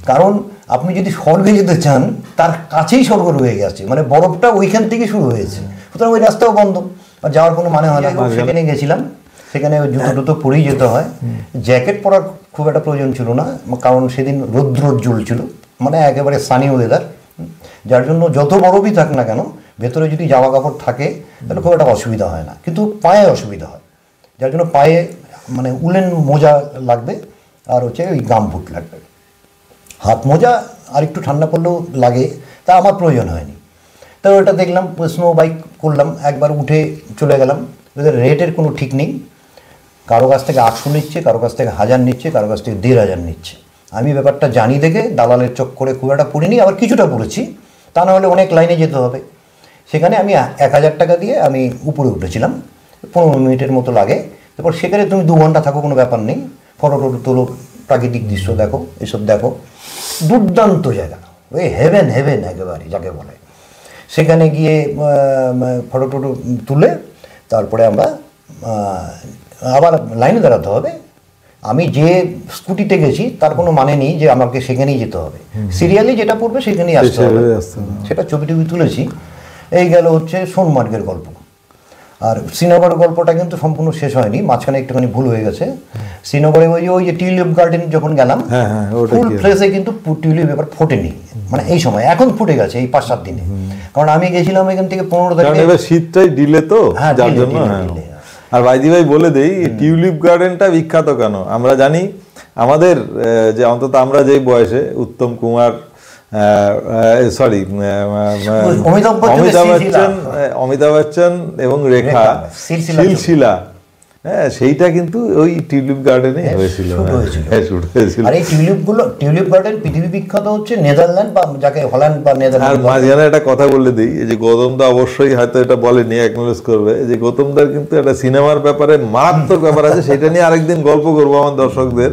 কারণ আপনি যদি স্বর্গে যেতে চান, তার কাছেই স্বর্গ রয়ে গেছে, মানে বরফটা ওইখান থেকে শুরু হয়েছে, সুতরাং ওই রাস্তাও বন্ধ, আর যাওয়ার কোনো মানে হয় না। সেখানে গেছিলাম, সেখানে জুতো টুতো পরেই যেতে হয়, জ্যাকেট পরার খুব একটা প্রয়োজন ছিল না, কারণ সেদিন রৌদ্রোজ্জ্বল ছিল, মানে একেবারে সানি ওয়েদার, যার জন্য যত বরফই থাক না কেন, ভেতরে যদি জামা কাপড় থাকে তাহলে খুব একটা অসুবিধা হয় না, কিন্তু পায়ে অসুবিধা হয়, যার জন্য পায়ে মানে উলেন মোজা লাগবে, আর হচ্ছে ওই গামবুট লাগবে। হাত মোজা আর একটু ঠান্ডা পড়লেও লাগে, তা আমার প্রয়োজন হয়নি। তো ওটা দেখলাম, স্নো বাইক করলাম, একবার উঠে চলে গেলাম। ওদের রেটের কোনো ঠিক নেই, কারো কাছ থেকে 800 নিচ্ছে, কারো কাছ থেকে 1000 নিচ্ছে, কারো কাছ থেকে 1500 নিচ্ছে। আমি ব্যাপারটা জানি দেখে দালালের চক্করে খুব একটা পড়িনি, আবার কিছুটা পড়েছি, তা না হলে অনেক লাইনে যেতে হবে। সেখানে আমি 1000 টাকা দিয়ে আমি উপরে উঠেছিলাম, 15 মিনিটের মতো লাগে। তারপর সেখানে তুমি 2 ঘন্টা থাকো, কোনো ব্যাপার নেই, ফটো টটো তোলো, প্রাকৃতিক দৃশ্য দেখো, এসব দেখো, দুর্দান্ত জায়গা, ওই হেভেন হেভেন একেবারে যাকে বলে। সেখানে গিয়ে ফটো টটো তুলে তারপরে আমরা আবার লাইনে দাঁড়াতে হবে। আমি যে স্কুটিতে গেছি তার কোনো মানে নেই যে আমাকে সেখানেই যেতে হবে, সিরিয়ালি যেটা পড়বে সেখানেই আসতে হবে, সেটা ছবি টবি তুলেছি। এই গেল হচ্ছে সোনমার্গের গল্প। আর শ্রীনগরের গল্পটা কিন্তু সম্পূর্ণ শেষ হয়নি, মাঝখানে একটুখানি ভুল হয়ে গেছে। শ্রীনগরে ওই যে টিউলিপ গার্ডেন যখন গেলাম, ফুল ফ্লেসে কিন্তু টিউলিপ এবার ফোটেনি, মানে এই সময়, এখন ফুটে গেছে এই 5-7 দিনে, কারণ আমি গেছিলাম এখান থেকে 15 তারিখে, শীতটাই ডিলে তো, যার জন্য। আর বাইদি ভাই বলে দেই, টিউলিপ গার্ডেনটা বিখ্যাত কেন আমরা জানি, আমাদের যে অন্তত আমরা যেই বয়সে উত্তম কুমার, সরি অমিতাভ বচ্চন এবং রেখা সিলসিলা, হ্যাঁ সেইটা কিন্তু ওই টিউলিপ গার্ডেনে হয়েছিল। আর এই টিউলিপ গার্ডেন পৃথিবী বিখ্যাত হচ্ছে নেদারল্যান্ড বা যাকে হল্যান্ড বা নেদারল্যান্ড। আর মাঝখানে একটা কথা বলে দিই, যে গৌতমদা অবশ্যই হয়তো এটা বলেনি, অ্যাকনোলেজ করবে, যে গৌতমদার কিন্তু একটা সিনেমার ব্যাপারে মারাত্মক ব্যাপার আছে, সেটা নিয়ে আরেকদিন গল্প করবো আমার দর্শকদের।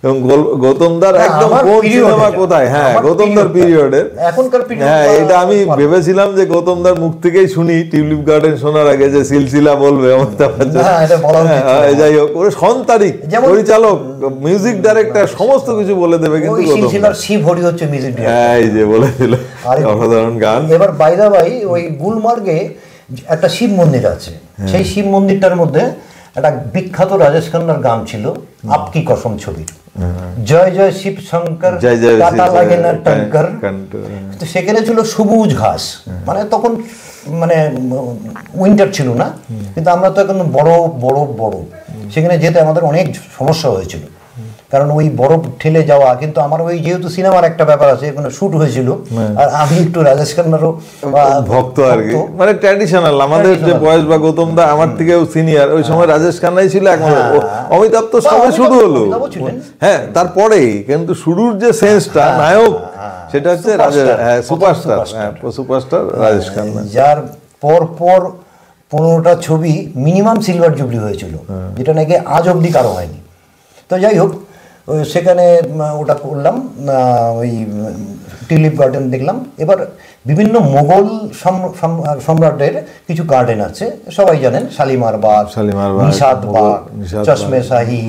এবং গৌতমদার একদম কোন সিনেমা কোথায়, হ্যাঁ গৌতমদার পিরিয়ডের, এখনকার হ্যাঁ এটা আমি ভেবেছিলাম যে গৌতমদার মুখ থেকেই শুনি টিউলিপ গার্ডেন শোনার আগে যে সিলসিলা বলবে অমিতাভ বচ্চন, যাই হোক ওর সন তারিখ, পরিচালক, মিউজিক ডাইরেক্টর সমস্ত কিছু বলে দেবে, কিন্তু সিলসিলার শিব হরি হচ্ছে মিউজিক ডাইরেক্টর, হ্যাঁ এই যে বলে দিল, অসাধারণ গান। এবার বাইদা ভাই ওই গুলমার্গে একটা শিব মন্দির আছে, সেই শিব মন্দিরটার মধ্যে একটা বিখ্যাত রাজেশ খান্নার গান ছিল আপকি কসম ছবির, জয় জয় শিব শঙ্কর কাটা লাগে না টঙ্কর, তো সেখানে ছিল সবুজ ঘাস, মানে তখন মানে উইন্টার ছিল না, কিন্তু আমরা তো এখন বড় সেখানে যেতে আমাদের অনেক সমস্যা হয়েছিল, কারণ ওই বরফ ঠেলে যাওয়া, কিন্তু আমার ওই যেহেতু সিনেমার একটা ব্যাপার আছে, এখানে শুট হয়েছিল, আর আমি একটু রাজেশ খান্নারও ভক্ত আর কি, মানে ট্র্যাডিশনাল, আমাদের যে বয়স বা গৌতম দা আমার থেকেও সিনিয়র, ওই সময় রাজেশ খান্নাই ছিল, এখন অমিতাভ তো সবে শুরু হলো, হ্যাঁ তারপরেই, কিন্তু শুরুর যে সেন্সটা নায়ক সেটা হচ্ছে সুপারস্টার রাজেশ খান্না, যার পর 15টা ছবি মিনিমাম সিলভার জুবলি হয়েছিল, যেটা নাকি আজ অবধি কারো হয়নি। তো যাই হোক, সেখানে ওটা করলাম, ওই টিউলিপ গার্ডেন দেখলাম। এবার বিভিন্ন মোগল সম্রাটের কিছু গার্ডেন আছে, সবাই জানেন, শালিমার বাগ, নিশাত বাগ, চশমে শাহী,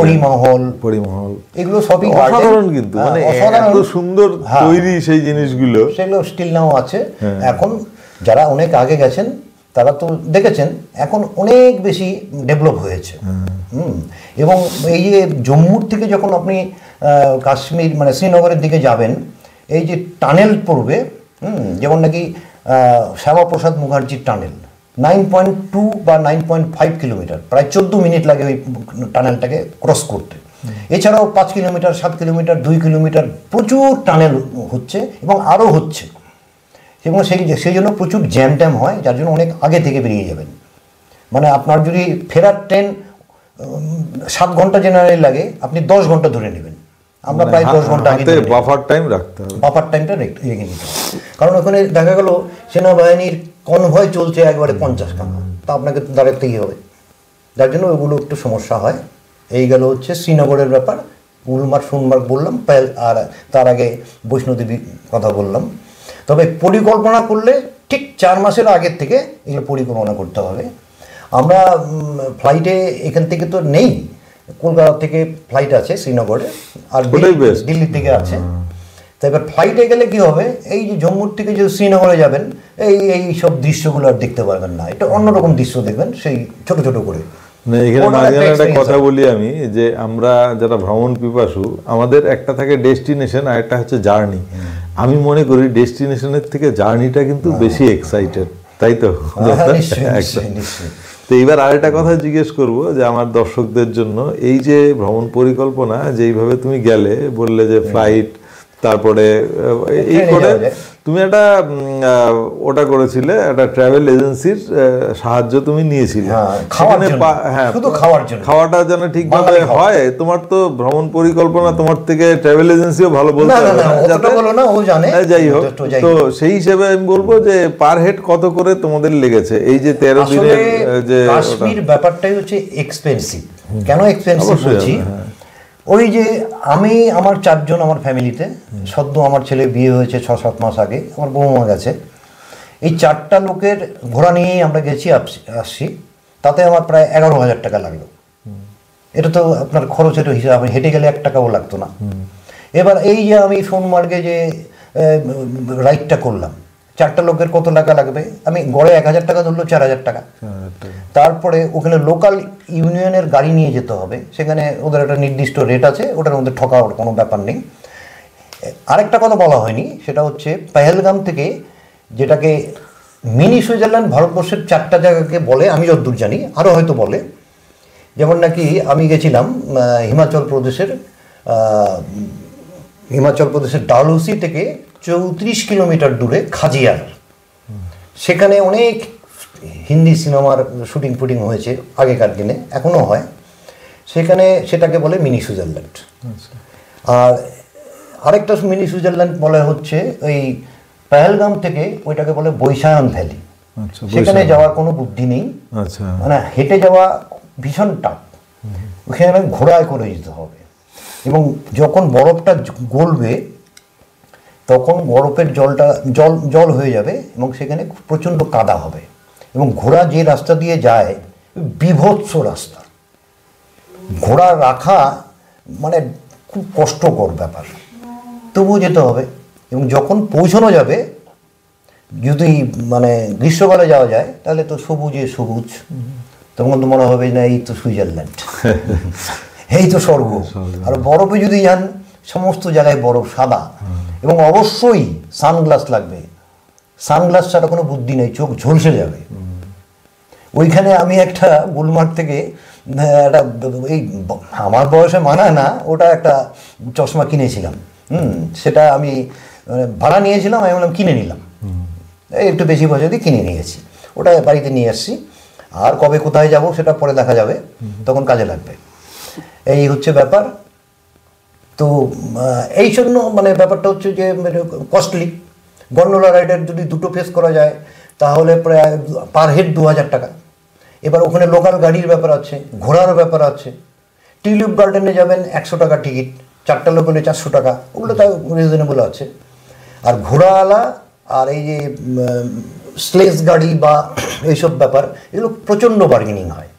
পরিমহল, এগুলো সবই অসাধারণ, কিন্তু মানে এত সুন্দর তৈরি সেই জিনিসগুলো, সেগুলো স্টিল নাও আছে। এখন যারা অনেক আগে গেছেন তারা তো দেখেছেন, এখন অনেক বেশি ডেভেলপ হয়েছে। এবং এই যে জম্মুর থেকে যখন আপনি কাশ্মীর মানে শ্রীনগরের দিকে যাবেন, এই যে টানেল পড়বে, যেমন নাকি শ্যামাপ্রসাদ মুখার্জির টানেল 9.2 বা 9.5 কিলোমিটার, প্রায় 14 মিনিট লাগে ওই টানেলটাকে ক্রস করতে। এছাড়াও 5 কিলোমিটার, 7 কিলোমিটার, 2 কিলোমিটার প্রচুর টানেল হচ্ছে এবং আরও হচ্ছে, এবং সেই জন্য প্রচুর জ্যাম ট্যাম হয়, যার জন্য অনেক আগে থেকে বেরিয়ে যাবেন। মানে আপনার যদি ফেরার ট্রেন 7 ঘন্টা জেনারেল লাগে, আপনি 10 ঘন্টা ধরে নেবেন। আমরা প্রায় 10 ঘন্টা আগে বাফার টাইম রাখতে হবে, বাফার টাইমটা রেখে নিতে হবে, কারণ ওখানে দেখা গেল সেনাবাহিনীর কনভয় চলছে একবারে 50 খানা, তা আপনাকে তো দাঁড়াতেই হবে, যার জন্য ওগুলো একটু সমস্যা হয়। এই গেল হচ্ছে শ্রীনগরের ব্যাপার। গুলমার্গ সোনমার্গ বললাম, আর তার আগে বৈষ্ণোদেবী কথা বললাম। তবে পরিকল্পনা করলে ঠিক 4 মাসের আগের থেকে এগুলো পরিকল্পনা করতে হবে। আমরা ফ্লাইটে এখান থেকে তো নেই, কলকাতা থেকে ফ্লাইট আছে শ্রীনগরে, আর দিল্লি থেকে আছে। তো এবার ফ্লাইটে গেলে কি হবে, এই যে জম্মুর থেকে যে শ্রীনগরে যাবেন, এই সব দৃশ্যগুলো আর দেখতে পারবেন না, এটা অন্যরকম দৃশ্য দেখবেন, সেই ছোট ছোট করে। এখানে মাঝখানে একটা কথা বলি আমি, যে আমরা যারা ভ্রমণ পিপাসু, আমাদের একটা থাকে ডেস্টিনেশন আর একটা হচ্ছে জার্নি। আমি মনে করি ডেস্টিনেশনের থেকে জার্নিটা কিন্তু বেশি এক্সাইটেড, তাই তো? তো এইবার আরেকটা কথা জিজ্ঞেস করব, যে আমার দর্শকদের জন্য, এই যে ভ্রমণ পরিকল্পনা যেইভাবে তুমি গেলে, বললে যে ফ্লাইট, তারপরে এই করে তুমি একটা ওটা করেছিলে, একটা ট্রাভেল এজেন্সির সাহায্য তুমি নিয়েছিলে, খাওয়াটা যেন ঠিকভাবে হয়। তোমার তো ভ্রমণ পরিকল্পনা, তোমার থেকে ট্রাভেল এজেন্সিও ভালো বলতে হবে, যাই হোক। তো সেই হিসেবে আমি বলবো যে পার হেড কত করে তোমাদের লেগেছে এই যে 13 দিনের যে কাশ্মীর ব্যাপারটাই হচ্ছে এক্সপেন্সিভ। কেন এক্সপেন্সিভ বলছি, ওই যে আমি আমার 4 জন আমার ফ্যামিলিতে, সদ্য আমার ছেলে বিয়ে হয়েছে 6-7 মাস আগে, আমার বৌমা গেছে, এই 4টা লোকের ঘোড়া নিয়েই আমরা গেছি আসছি, তাতে আমার প্রায় 11,000 টাকা লাগলো। এটা তো আপনার খরচের হিসাব, হেঁটে গেলে 1 টাকাও লাগতো না। এবার এই যে আমি সোনমার্গে যে রাইডটা করলাম, 4টা লোকের কত টাকা লাগবে, আমি গড়ে 1,000 টাকা ধরলো, 4,000 টাকা। তারপরে ওখানে লোকাল ইউনিয়নের গাড়ি নিয়ে যেতে হবে, সেখানে ওদের একটা নির্দিষ্ট রেট আছে, ওটার মধ্যে ঠকাওয়ার কোনো ব্যাপার নেই। আরেকটা কথা বলা হয়নি, সেটা হচ্ছে পেহেলগাম থেকে, যেটাকে মিনি সুইজারল্যান্ড ভারতবর্ষের 4টা জায়গাকে বলে, আমি যতদূর জানি আরও হয়তো বলে। যেমন নাকি আমি গেছিলাম হিমাচল প্রদেশের ডালহৌসি থেকে 34 কিলোমিটার দূরে খাজিয়ার, সেখানে অনেক হিন্দি সিনেমার শুটিং হয়েছে আগেকার দিনে, এখনও হয়। সেখানে সেটাকে বলে মিনি সুইজারল্যান্ড। আর আরেকটা মিনি সুইজারল্যান্ড বলা হচ্ছে ওই পেহেলগাম থেকে, ওইটাকে বলে বৈশায়ন ভ্যালি। সেখানে যাওয়ার কোনো বুদ্ধি নেই, মানে হেঁটে যাওয়া ভীষণ টাফ, ওখানে ঘোড়ায় করে যেতে হবে। এবং যখন বরফটা গলবে তখন বরফের জলটা জল হয়ে যাবে এবং সেখানে প্রচণ্ড কাদা হবে এবং ঘোড়া যে রাস্তা দিয়ে যায় বীভৎস রাস্তা, ঘোড়া রাখা মানে খুব কষ্টকর ব্যাপার, তবুও যেতে হবে। এবং যখন পৌঁছানো যাবে, যদি মানে গ্রীষ্মকালে যাওয়া যায় তাহলে তো সবুজে সবুজ, তখন তো মনে হবে না এই তো সুইজারল্যান্ড, এই তো স্বর্গ। আর বরফে যদি যান সমস্ত জায়গায় বরফ সাদা, এবং অবশ্যই সানগ্লাস লাগবে, সানগ্লাস ছাড়া কোনো বুদ্ধি নেই, চোখ ঝলসে যাবে। ওইখানে আমি একটা গুলমার্গ থেকে একটা এই আমার বয়সে মানায় না ওটা একটা চশমা কিনেছিলাম। সেটা আমি ভাড়া নিয়েছিলাম, আমি বললাম কিনে নিলাম, একটু বেশি পয়সা দিয়ে কিনে নিয়েছি, ওটা বাড়িতে নিয়ে এসেছি। আর কবে কোথায় যাব সেটা পরে দেখা যাবে, তখন কাজে লাগবে। এই হচ্ছে ব্যাপার। তো এই জন্য মানে ব্যাপারটা হচ্ছে যে কস্টলি। গন্ডোলা রাইডের যদি দুটো ফেস করা যায় তাহলে প্রায় পার হেড 2000 টাকা। এবার ওখানে লোকাল গাড়ির ব্যাপার আছে, ঘোরার ব্যাপার আছে। টিউলিপ গার্ডেনে যাবেন 100 টাকা টিকিট, 4টা লোক হলে 400 টাকা, ওগুলো তাও রিজনেবল আছে। আর ঘোড়াওয়ালা আর এই যে স্লেজ গাড়ি বা এইসব ব্যাপার, এগুলো প্রচণ্ড বার্গেনিং হয়।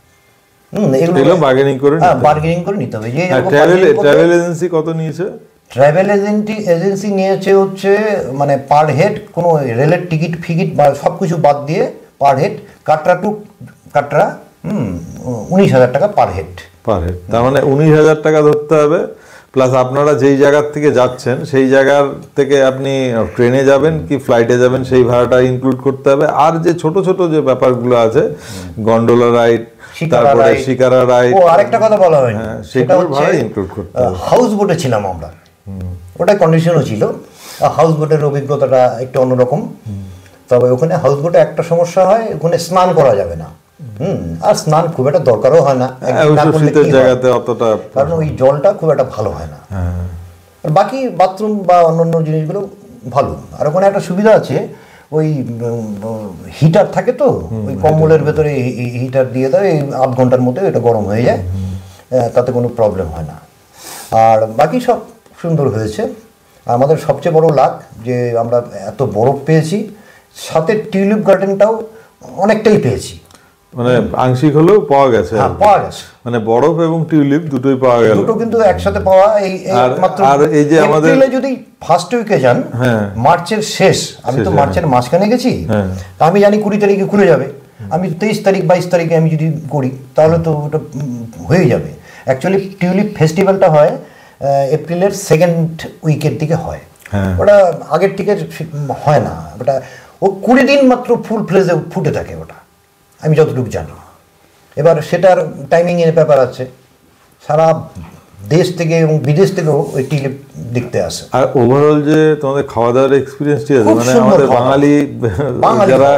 এগুলো বার্গেনিং করে নিতে হবে। যে ট্রাভেল এজেন্সি কত নিয়েছে? ট্রাভেল এজেন্সি নিয়েছে হচ্ছে মানে পার হেড কোনো রেলের টিকিট ফিকিট বা সব কিছু বাদ দিয়ে per head Katra to Katra 19,000 টাকা পার হেড। তার মানে 19,000 টাকা ধরতে হবে, প্লাস আপনারা যেই জায়গার থেকে যাচ্ছেন সেই জায়গার থেকে আপনি ট্রেনে যাবেন কি ফ্লাইটে যাবেন সেই ভাড়াটা ইনক্লুড করতে হবে। আর যে ছোট ছোট যে ব্যাপারগুলো আছে, গন্ডোলা রাইড, তারপরে শিকারা রাইড, ও আরেকটা কথা বলা হয়নি, সেটা ভাড়া ইনক্লুড করতে হবে। হাউস বোটে ছিলাম আমরা, ওটা কন্ডিশনও ছিল। হাউস বোটের অভিজ্ঞতাটা একটু অন্যরকম। তবে ওখানে হাউস বোটে একটা সমস্যা হয়, ওখানে স্নান করা যাবে না। আর স্নান খুব একটা দরকারও হয় না, কারণ ওই জলটা খুব একটা ভালো হয় না। আর বাকি বাথরুম বা অন্যান্য জিনিসগুলো ভালো। আর ওখানে একটা সুবিধা আছে, ওই হিটার থাকে, তো ওই কম্বলের ভেতরে হিটার দিয়ে দেয়, এই আধ ঘন্টার মধ্যে এটা গরম হয়ে যায়, তাতে কোনো প্রবলেম হয় না। আর বাকি সব সুন্দর হয়েছে। আমাদের সবচেয়ে বড় লাক যে আমরা এত বরফ পেয়েছি, সাথে টিউলিপ গার্ডেনটাও অনেকটাই পেয়েছি, মানে আংশিক হলেও পাওয়া গেছে। মানে বরফ এবং টিউলিপ দুটোই পাওয়া গেল, দুটো কিন্তু একসাথে পাওয়া। আর এই যে আমাদের যদি ফার্স্ট উইকে যান, মার্চের শেষ, আমি তো মার্চের মাঝখানে গেছি, তা আমি জানি 20 তারিখে খুলে যাবে। আমি 23 তারিখ 22 তারিখে আমি যদি করি তাহলে তো ওটা হয়ে যাবে। অ্যাকচুয়ালি টিউলিপ ফেস্টিভ্যালটা হয় এপ্রিলের 2nd উইকের দিকে হয়, ওটা আগের থেকে হয় না। ওটা 20 দিন মাত্র ফুল ফ্লেজে ফুটে থাকে ওটা, আমি যতটুকু জানি। এবার সেটার টাইমিংয়ের ব্যাপার আছে, সারা দেশ থেকে এবং বিদেশ থেকেও ওই টিউলিপ দেখতে আসে। আর ওভারঅল যে তোমাদের খাওয়া দাওয়ার এক্সপিরিয়েন্সটি আছে, মানে আমাদের বাঙালি যারা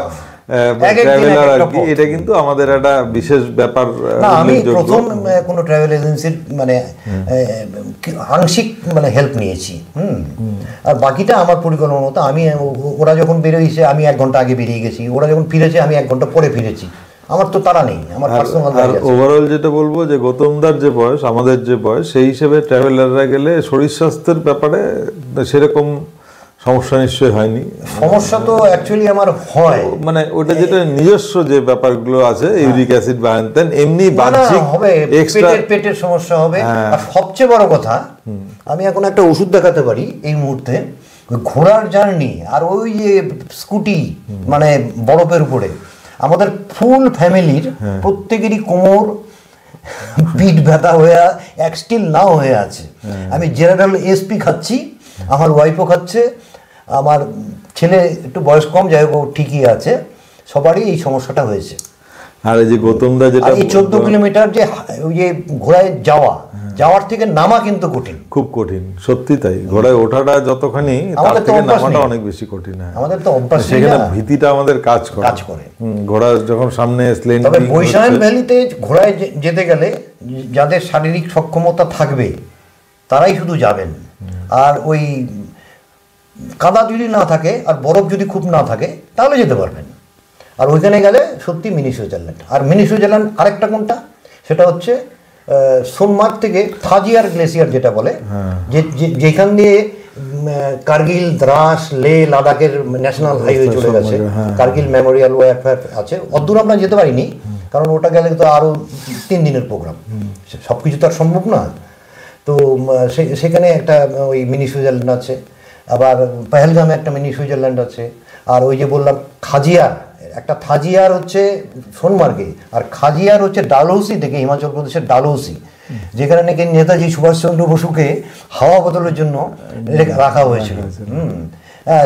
ট্রাভেলার আর কি, এটা কিন্তু আমাদের একটা বিশেষ ব্যাপার। আমি প্রথম কোনো ট্রাভেল এজেন্সির মানে আংশিক মানে হেল্প নিয়েছি। আর বাকিটা আমার পরিকল্পনা মতো। আমি ওরা যখন বেরোইছে আমি 1 ঘন্টা আগে বেরিয়ে গেছি, ওরা যখন ফিরেছে আমি 1 ঘন্টা পরে ফিরেছি, আমার তো তারা নেই, আমার পার্সোনাল। আর ওভারঅল যেটা বলবো যে গৌতমদার যে বয়স, আমাদের যে বয়স, সেই হিসেবে ট্রাভেলাররা গেলে শরীর স্বাস্থ্যের ব্যাপারে সেরকম সমস্যা নিশ্চয়ই হয়নি। সমস্যা তো অ্যাকচুয়ালি আমার হয়, মানে ওটা যেটা নিজস্ব যে ব্যাপারগুলো আছে, ইউরিক অ্যাসিড বা দেন এমনি বাহ্যিক হবে, পেটের সমস্যা হবে। আর সবচেয়ে বড় কথা, আমি এখন একটা ওষুধ দেখাতে পারি এই মুহূর্তে, ঘোড়ার জার্নি আর ওই যে স্কুটি মানে বরফের উপরে, আমাদের ফুল ফ্যামিলির প্রত্যেকেরই কোমর পিঠ ব্যথা হয়ে স্টিল নাও হয়ে আছে। আমি জেনারেল এসপি খাচ্ছি, আমার ওয়াইফও খাচ্ছে, আমার ছেলে একটু বয়স কম, যাই হোক ঠিকই আছে, সবারই এই সমস্যাটা হয়েছে। আর এই যে গৌতমদা যেটা এই 14 কিলোমিটার যে ওই যে ঘোড়ায় যাওয়ার থেকে নামা কিন্তু কঠিন, খুব কঠিন, সত্যি তাই। ঘোড়ায় ওঠাটা যতখানি, তার থেকে নামাটা অনেক বেশি কঠিন। আমাদের তো অভ্যাস, সেখানে ভীতিটা আমাদের কাজ করে। ঘোড়া যখন সামনে তবে বৈশাখ ভ্যালিতে ঘোড়ায় যেতে গেলে যাদের শারীরিক সক্ষমতা থাকবে তারাই শুধু যাবেন। আর ওই কাদা যদি না থাকে আর বরফ যদি খুব না থাকে তাহলে যেতে পারবেন। আর ওইখানে গেলে সত্যি মিনি সুইজারল্যান্ড। আর মিনি সুইজারল্যান্ড আরেকটা কোনটা, সেটা হচ্ছে সোনমার্গ থেকে থাজিয়ার গ্লেসিয়ার যেটা বলে, যেখান দিয়ে কার্গিল, দ্রাস, লে, লাদাখের ন্যাশনাল হাইওয়ে চলে গেছে, কার্গিল মেমোরিয়াল ওয়ারফেয়ার আছে, অদূর আমরা যেতে পারিনি কারণ ওটা গেলে তো আরও 3 দিনের প্রোগ্রাম, সব কিছু তো আর সম্ভব না। তো সেখানে একটা ওই মিনি সুইজারল্যান্ড আছে, আবার পেহেলগামে একটা মিনি সুইজারল্যান্ড আছে, আর ওই যে বললাম খাজিয়ার, একটা থাজিয়ার হচ্ছে সোনমার্গে, আর খাজিয়ার হচ্ছে ডালহৌসি থেকে, হিমাচল প্রদেশের ডালহৌসি, যেখানে নাকি নেতাজি সুভাষচন্দ্র বসুকে হাওয়া বদলের জন্য রাখা হয়েছিল।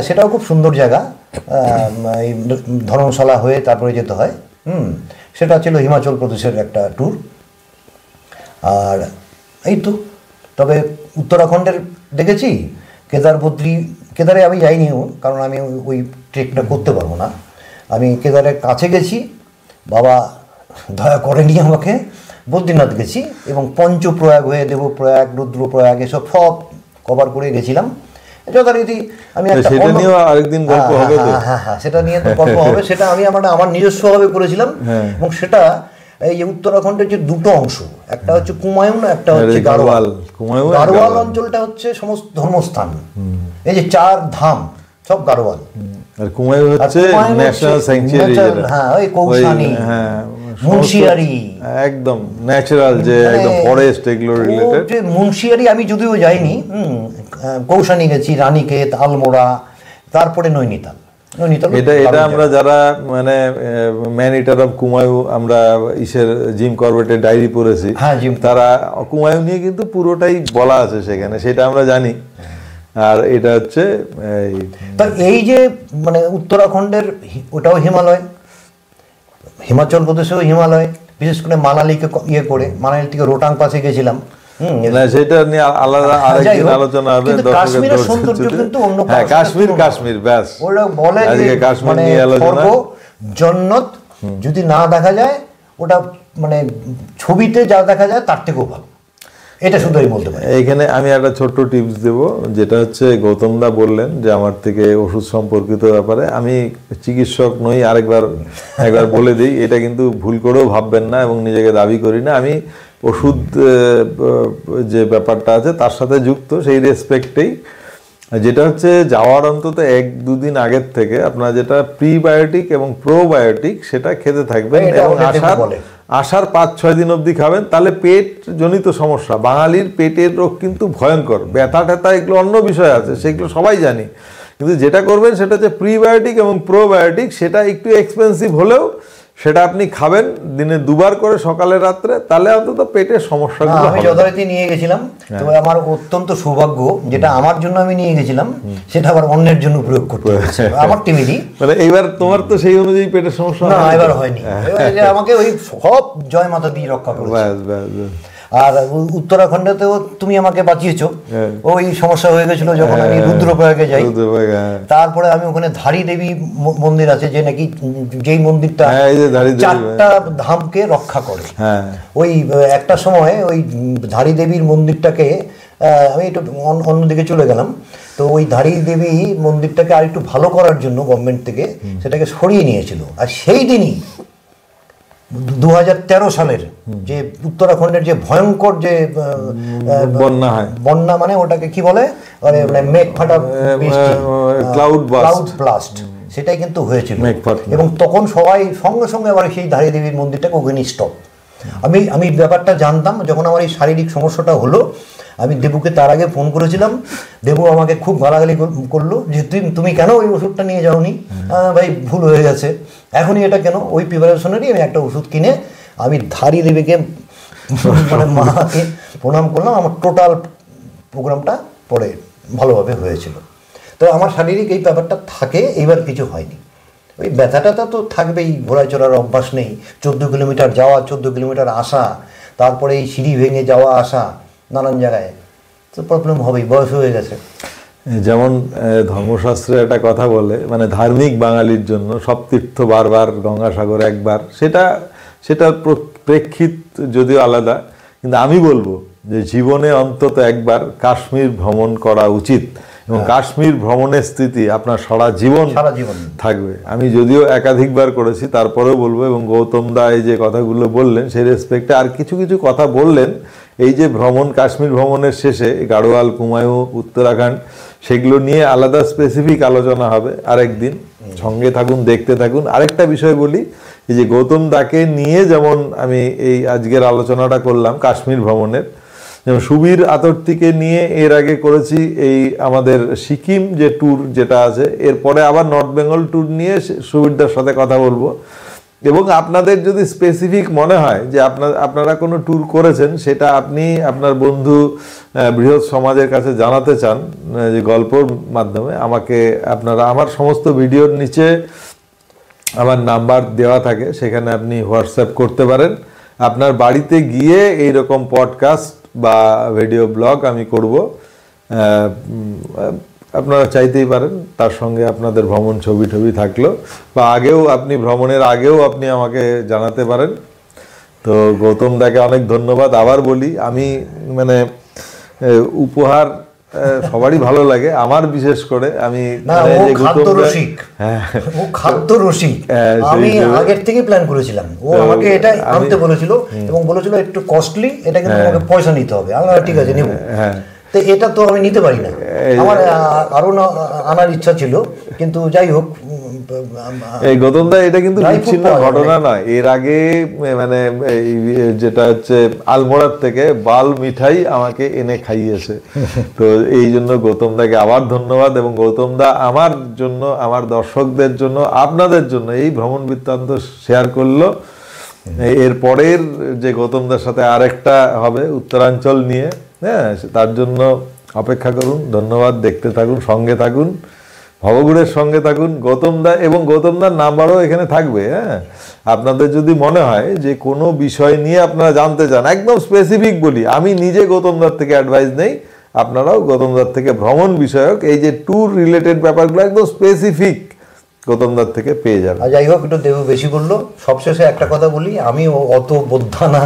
সেটাও খুব সুন্দর জায়গা, এই ধর্মশালা হয়ে তারপরে যেতে হয়। সেটা ছিল হিমাচল প্রদেশের একটা ট্যুর। আর এই তো, তবে উত্তরাখণ্ডের দেখেছি কেদার, বদ্রি। কেদারে আমি যাইনি কারণ আমি ওই ট্রেকটা করতে পারবো না। আমি কেদারের কাছে গেছি, বাবা দয়া করেনি আমাকে। বদ্রীনাথ গেছি এবং পঞ্চপ্রয়াগ হয়ে দেবপ্রয়াগ, রুদ্রপ্রয়াগ এসব সব কভার করে গেছিলাম যথারীতি। আমি আরেকদিন গল্প হবে, হ্যাঁ সেটা নিয়ে তো গল্প হবে। সেটা আমি আমার নিজস্বভাবে করেছিলাম এবং সেটা এই যে উত্তরাখণ্ডের যে দুটো অংশ, একটা হচ্ছে কুমায়ুন, একটা হচ্ছে গাড়োয়াল। গাড়োয়াল অঞ্চলটা হচ্ছে সমস্ত ধর্মস্থান, এই যে 4 ধাম সব গাড়োয়াল, আর কুমায়ুন হচ্ছে ন্যাশনাল স্যাংচুয়ারি, হ্যাঁ ওই কৌশানি, মুন্সিয়ারি, একদম ন্যাচারাল যে একদম ফরেস্ট এগুলো রিলেটেড। মুন্সিয়ারি আমি যদিও যাইনি, কৌশানি গেছি, রানীক্ষেত, আলমোড়া, তারপরে নৈনিতাল। এটা আমরা যারা মানে ম্যান ইটার অফ কুমায়ু, আমরা জিম করবেটের ডায়েরি পড়েছি, তারা কুমায়ু নিয়ে কিন্তু পুরোটাই বলা আছে সেখানে, সেটা আমরা জানি। আর এটা হচ্ছে এই যে মানে উত্তরাখণ্ডের ওটাও হিমালয়, হিমাচল প্রদেশেও হিমালয়, বিশেষ করে মানালিকে ইয়ে করে, মানালি থেকে রোটাং পাসে গেছিলাম। সেটা নিয়ে আলাদা আরেকদিন আলোচনা হবে। কাশ্মীরের সৌন্দর্য কিন্তু অন্য, কাশ্মীর ব্যাস ওরা বলে মানে স্বর্গ, জন্নত যদি না দেখা যায়, ওটা মানে ছবিতে যা দেখা যায় তার থেকেও ভালো, এটা শুধু আমি বলতে পারি। এইখানে আমি একটা ছোট্ট টিপস দেব, যেটা হচ্ছে গৌতম দা বললেন যে আমার থেকে ওষুধ সম্পর্কিত ব্যাপারে, আমি চিকিৎসক নই, একবার বলে দিই, এটা কিন্তু ভুল করেও ভাববেন না এবং নিজেকে দাবি করি না। আমি ওষুধ যে ব্যাপারটা আছে তার সাথে যুক্ত, সেই রেসপেক্টেই, যেটা হচ্ছে যাওয়ার অন্তত 1-2 দিন আগের থেকে আপনারা যেটা প্রিবায়োটিক এবং প্রোবায়োটিক সেটা খেতে থাকবেন এবং আসার 5-6 দিন অবধি খাবেন। তাহলে পেট জনিত সমস্যা, বাঙালির পেটের রোগ কিন্তু ভয়ঙ্কর, ব্যথা ট্যাথা এগুলো অন্য বিষয় আছে, সেগুলো সবাই জানি, কিন্তু যেটা করবেন সেটা হচ্ছে প্রিবায়োটিক এবং প্রোবায়োটিক। সেটা একটু এক্সপেন্সিভ হলেও সেটা আপনি খাবেন দিনে 2 বার করে, সকালে রাত্রে, তাহলে অন্তত পেটের সমস্যাগুলো। আমি যথারীতি নিয়ে গেছিলাম, তবে আমার অত্যন্ত সৌভাগ্য, যেটা আমার জন্য আমি নিয়ে গেছিলাম সেটা আবার অন্যের জন্য প্রয়োগ করতে হয়েছে আমার টিমেরই। মানে এইবার তোমার তো সেই অনুযায়ী পেটের সমস্যা না, এবার হয়নি, আমাকে ওই সব জয় মাতা দিয়ে রক্ষা করেছে। আর উত্তরাখণ্ডেতেও তুমি আমাকে বাঁচিয়েছো, ওই সমস্যা হয়ে গেছিল যখন আমি রুদ্রপ্রয়াগে যাই। তারপরে আমি ওখানে ধারী দেবী মন্দির আছে, যে নাকি যেই মন্দিরটা 4টা ধামকে রক্ষা করে। ওই একটা সময় ওই ধারী দেবীর মন্দিরটাকে, আমি একটু অন্যদিকে চলে গেলাম, তো ওই ধারী দেবী মন্দিরটাকে আর একটু ভালো করার জন্য গভর্নমেন্ট থেকে সেটাকে সরিয়ে নিয়েছিল। আর সেই দিনই 2013 সালের যে উত্তরাখণ্ডের যে ভয়ঙ্কর যে বন্যা, মানে ওটাকে কি বলে, মানে মেঘ ফাটা বৃষ্টি, ক্লাউড ব্লাস্ট, সেটাই কিন্তু হয়েছিল। এবং তখন সবাই সঙ্গে সঙ্গে আবার সেই ধারী দেবীর মন্দিরটাকে ওখানে স্টপ। আমি ব্যাপারটা জানতাম, যখন আমার এই শারীরিক সমস্যাটা হলো, আমি দেবুকে তার আগে ফোন করেছিলাম। দেবু আমাকে খুব গালাগালি করলো যে তুমি কেন ওই ওষুধটা নিয়ে যাওনি। ভাই ভুল হয়ে গেছে, এখনই এটা কেন, ওই প্রিপারেশনেরই আমি একটা ওষুধ কিনে আমি ধারী দেবীকে মানে মাকে প্রণাম করলাম। আমার টোটাল প্রোগ্রামটা পরে ভালোভাবে হয়েছিল। তো আমার শারীরিক এই ব্যাপারটা থাকে, এইবার কিছু হয়নি। ওই ব্যথাটা তো থাকবেই, ঘোড়ায় চড়ার অভ্যাস নেই, 14 কিলোমিটার যাওয়া, 14 কিলোমিটার আসা, তারপরে এই সিঁড়ি ভেঙে যাওয়া আসা নানান জায়গায়, তো প্রবলেম হবেই, বয়স হয়ে গেছে। যেমন ধর্মশাস্ত্রে একটা কথা বলে, মানে ধার্মিক বাঙালির জন্য সব তীর্থ বারবার, গঙ্গাসাগর একবার, সেটার প্রেক্ষিত যদিও আলাদা, কিন্তু আমি বলবো যে জীবনে অন্তত একবার কাশ্মীর ভ্রমণ করা উচিত। এবং কাশ্মীর ভ্রমণের স্মৃতি আপনার সারা জীবন থাকবে। আমি যদিও একাধিকবার করেছি, তারপরেও বলবো, এবং গৌতম দা এই যে কথাগুলো বললেন সেই রেসপেক্টে আর কিছু কিছু কথা বললেন, এই যে ভ্রমণ, কাশ্মীর ভ্রমণের শেষে গাড়োয়াল, কুমায়ুঁ, উত্তরাখণ্ড, সেগুলো নিয়ে আলাদা স্পেসিফিক আলোচনা হবে আরেকদিন। সঙ্গে থাকুন, দেখতে থাকুন। আরেকটা বিষয় বলি, এই যে গৌতম দাকে নিয়ে যেমন আমি এই আজকের আলোচনাটা করলাম কাশ্মীর ভ্রমণের, যেমন সুবীর আতর্তিকে নিয়ে এর আগে করেছি এই আমাদের সিকিম যে ট্যুর যেটা আছে, এরপরে আবার নর্থ বেঙ্গল ট্যুর নিয়ে সুবীরদার সাথে কথা বলবো। এবং আপনাদের যদি স্পেসিফিক মনে হয় যে আপনারা কোনো ট্যুর করেছেন, সেটা আপনি আপনার বন্ধু বৃহৎ সমাজের কাছে জানাতে চান যে গল্পর মাধ্যমে, আমাকে আপনারা আমার সমস্ত ভিডিওর নিচে আমার নাম্বার দেওয়া থাকে, সেখানে আপনি হোয়াটসঅ্যাপ করতে পারেন। আপনার বাড়িতে গিয়ে এইরকম পডকাস্ট বা ভিডিও ব্লগ আমি করব, আপনারা চাইতেই পারেন। তার সঙ্গে আপনাদের ভ্রমণ ছবি থাকলো, বা আগেও আপনি ভ্রমণের আগেও আপনি আমাকে জানাতে পারেন। তো গৌতম দাকে অনেক ধন্যবাদ। আবার বলি, আমি মানে উপহার সবারই ভালো লাগে, আমার বিশেষ করে আমি খাদ্য রসিক। আমি আগের থেকে প্ল্যান করেছিলাম, ও আমাকে এটা আনতে বলেছিল এবং বলেছিল একটু কস্টলি, এটা কিন্তু আমাকে পয়সা নিতে হবে। আমি ঠিক আছে নেব, তো এটা তো আমি নিতে পারি না, আমার আরো আনার ইচ্ছা ছিল, কিন্তু যাই হোক। এই গৌতম দা এটা কিন্তু বিচ্ছিন্ন ঘটনা নয়, এর আগে মানে যেটা হচ্ছে আলমোড়ার থেকে বাল মিঠাই আমাকে এনে খাইয়েছে। তো এই জন্য গৌতম দাকে আবার ধন্যবাদ। এবং গৌতম দা আমার জন্য, আমার দর্শকদের জন্য, আপনাদের জন্য এই ভ্রমণ বৃত্তান্ত শেয়ার করলো। এর পরের যে গৌতম দার সাথে আরেকটা হবে উত্তরাঞ্চল নিয়ে, হ্যাঁ, তার জন্য অপেক্ষা করুন। ধন্যবাদ, দেখতে থাকুন, সঙ্গে থাকুন, ভবঘুরের সঙ্গে থাকুন। গৌতম দা এবং গৌতম দার নাম্বারও এখানে থাকবে। হ্যাঁ, আপনাদের যদি মনে হয় যে কোনো বিষয় নিয়ে আপনারা জানতে চান, একদম স্পেসিফিক বলি, আমি নিজে গৌতম দার থেকে অ্যাডভাইস নেই, আপনারাও গৌতম দার থেকে ভ্রমণ বিষয়ক এই যে ট্যুর রিলেটেড ব্যাপারগুলো একদম স্পেসিফিক গৌতম দার থেকে পেয়ে যাবেন। যাই হোক, একটু দেবু বেশি বললো। সবশেষে একটা কথা বলি, আমি অত বোদ্ধা না,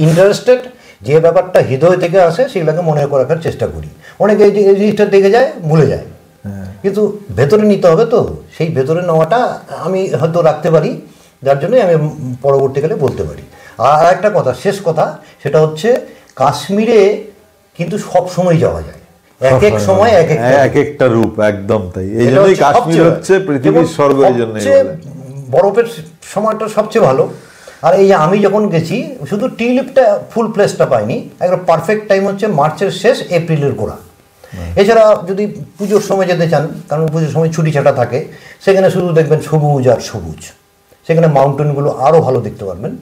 ইন্টারেস্টেড, যে ব্যাপারটা হৃদয় থেকে আসে সেগুলোকে মনে করে রাখার চেষ্টা করি। অনেকে এই জিনিসটা দেখে যায়, ভুলে যায়, কিন্তু ভেতরে নিতে হবে। তো সেই ভেতরে নেওয়াটা আমি হয়তো রাখতে পারি, যার জন্যই আমি পরবর্তীকালে বলতে পারি। আর একটা কথা, শেষ কথা, সেটা হচ্ছে কাশ্মীরে কিন্তু সব সময় যাওয়া যায়, এক এক সময় এক একটা রূপ, একদম তাই। এই জন্যই কাশ্মীর হচ্ছে পৃথিবীর স্বর্গ। এই জন্য বরফের সময়টা সবচেয়ে ভালো। আর এই যে আমি যখন গেছি, শুধু টিউলিপটা ফুল প্লেসটা পাইনি, একদম পারফেক্ট টাইম হচ্ছে মার্চের শেষ, এপ্রিলের গোড়া। এছাড়া যদি পুজোর সময় যেতে চান, কারণ পুজোর সময় ছুটি ছাটা থাকে, সেখানে শুধু দেখবেন সবুজ আর সবুজ, সেখানে মাউন্টেনগুলো আরও ভালো দেখতে পারবেন।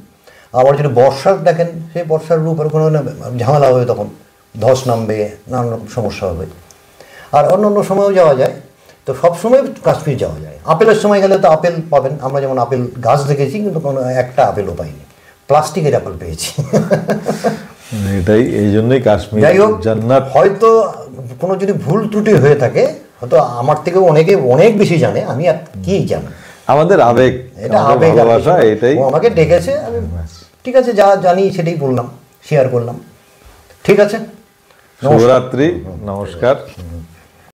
আবার যদি বর্ষার দেখেন, সেই বর্ষার রূপ আর কোনো ঝামেলা হবে, তখন ধস নামবে, নানান রকম সমস্যা হবে। আর অন্য অন্য সময়ও যাওয়া যায়, তো সবসময় কাশ্মীর যাওয়া যায়। আপেলের সময় গেলে তো আপেল পাবেন, আমরা যেমন আপেল গাছ দেখেছি, কিন্তু কোনো একটা আপেলও পাইনি, প্লাস্টিকের আপেল পেয়েছি। এটাই, এই জন্যই কাশ্মীর জান্নাত। হয়তো কোনো যদি ভুল ত্রুটি হয়ে থাকে, হয়তো আমার থেকেও অনেকে অনেক বেশি জানে, আমি আর কি জানি। আমাদের আবেগ, এটা আবেগ, ভালোবাসা, এটাই। আমাকে ডেকেছে, আমি ঠিক আছে যা জানি সেটাই বললাম, শেয়ার করলাম। ঠিক আছে, শুভরাত্রি, নমস্কার।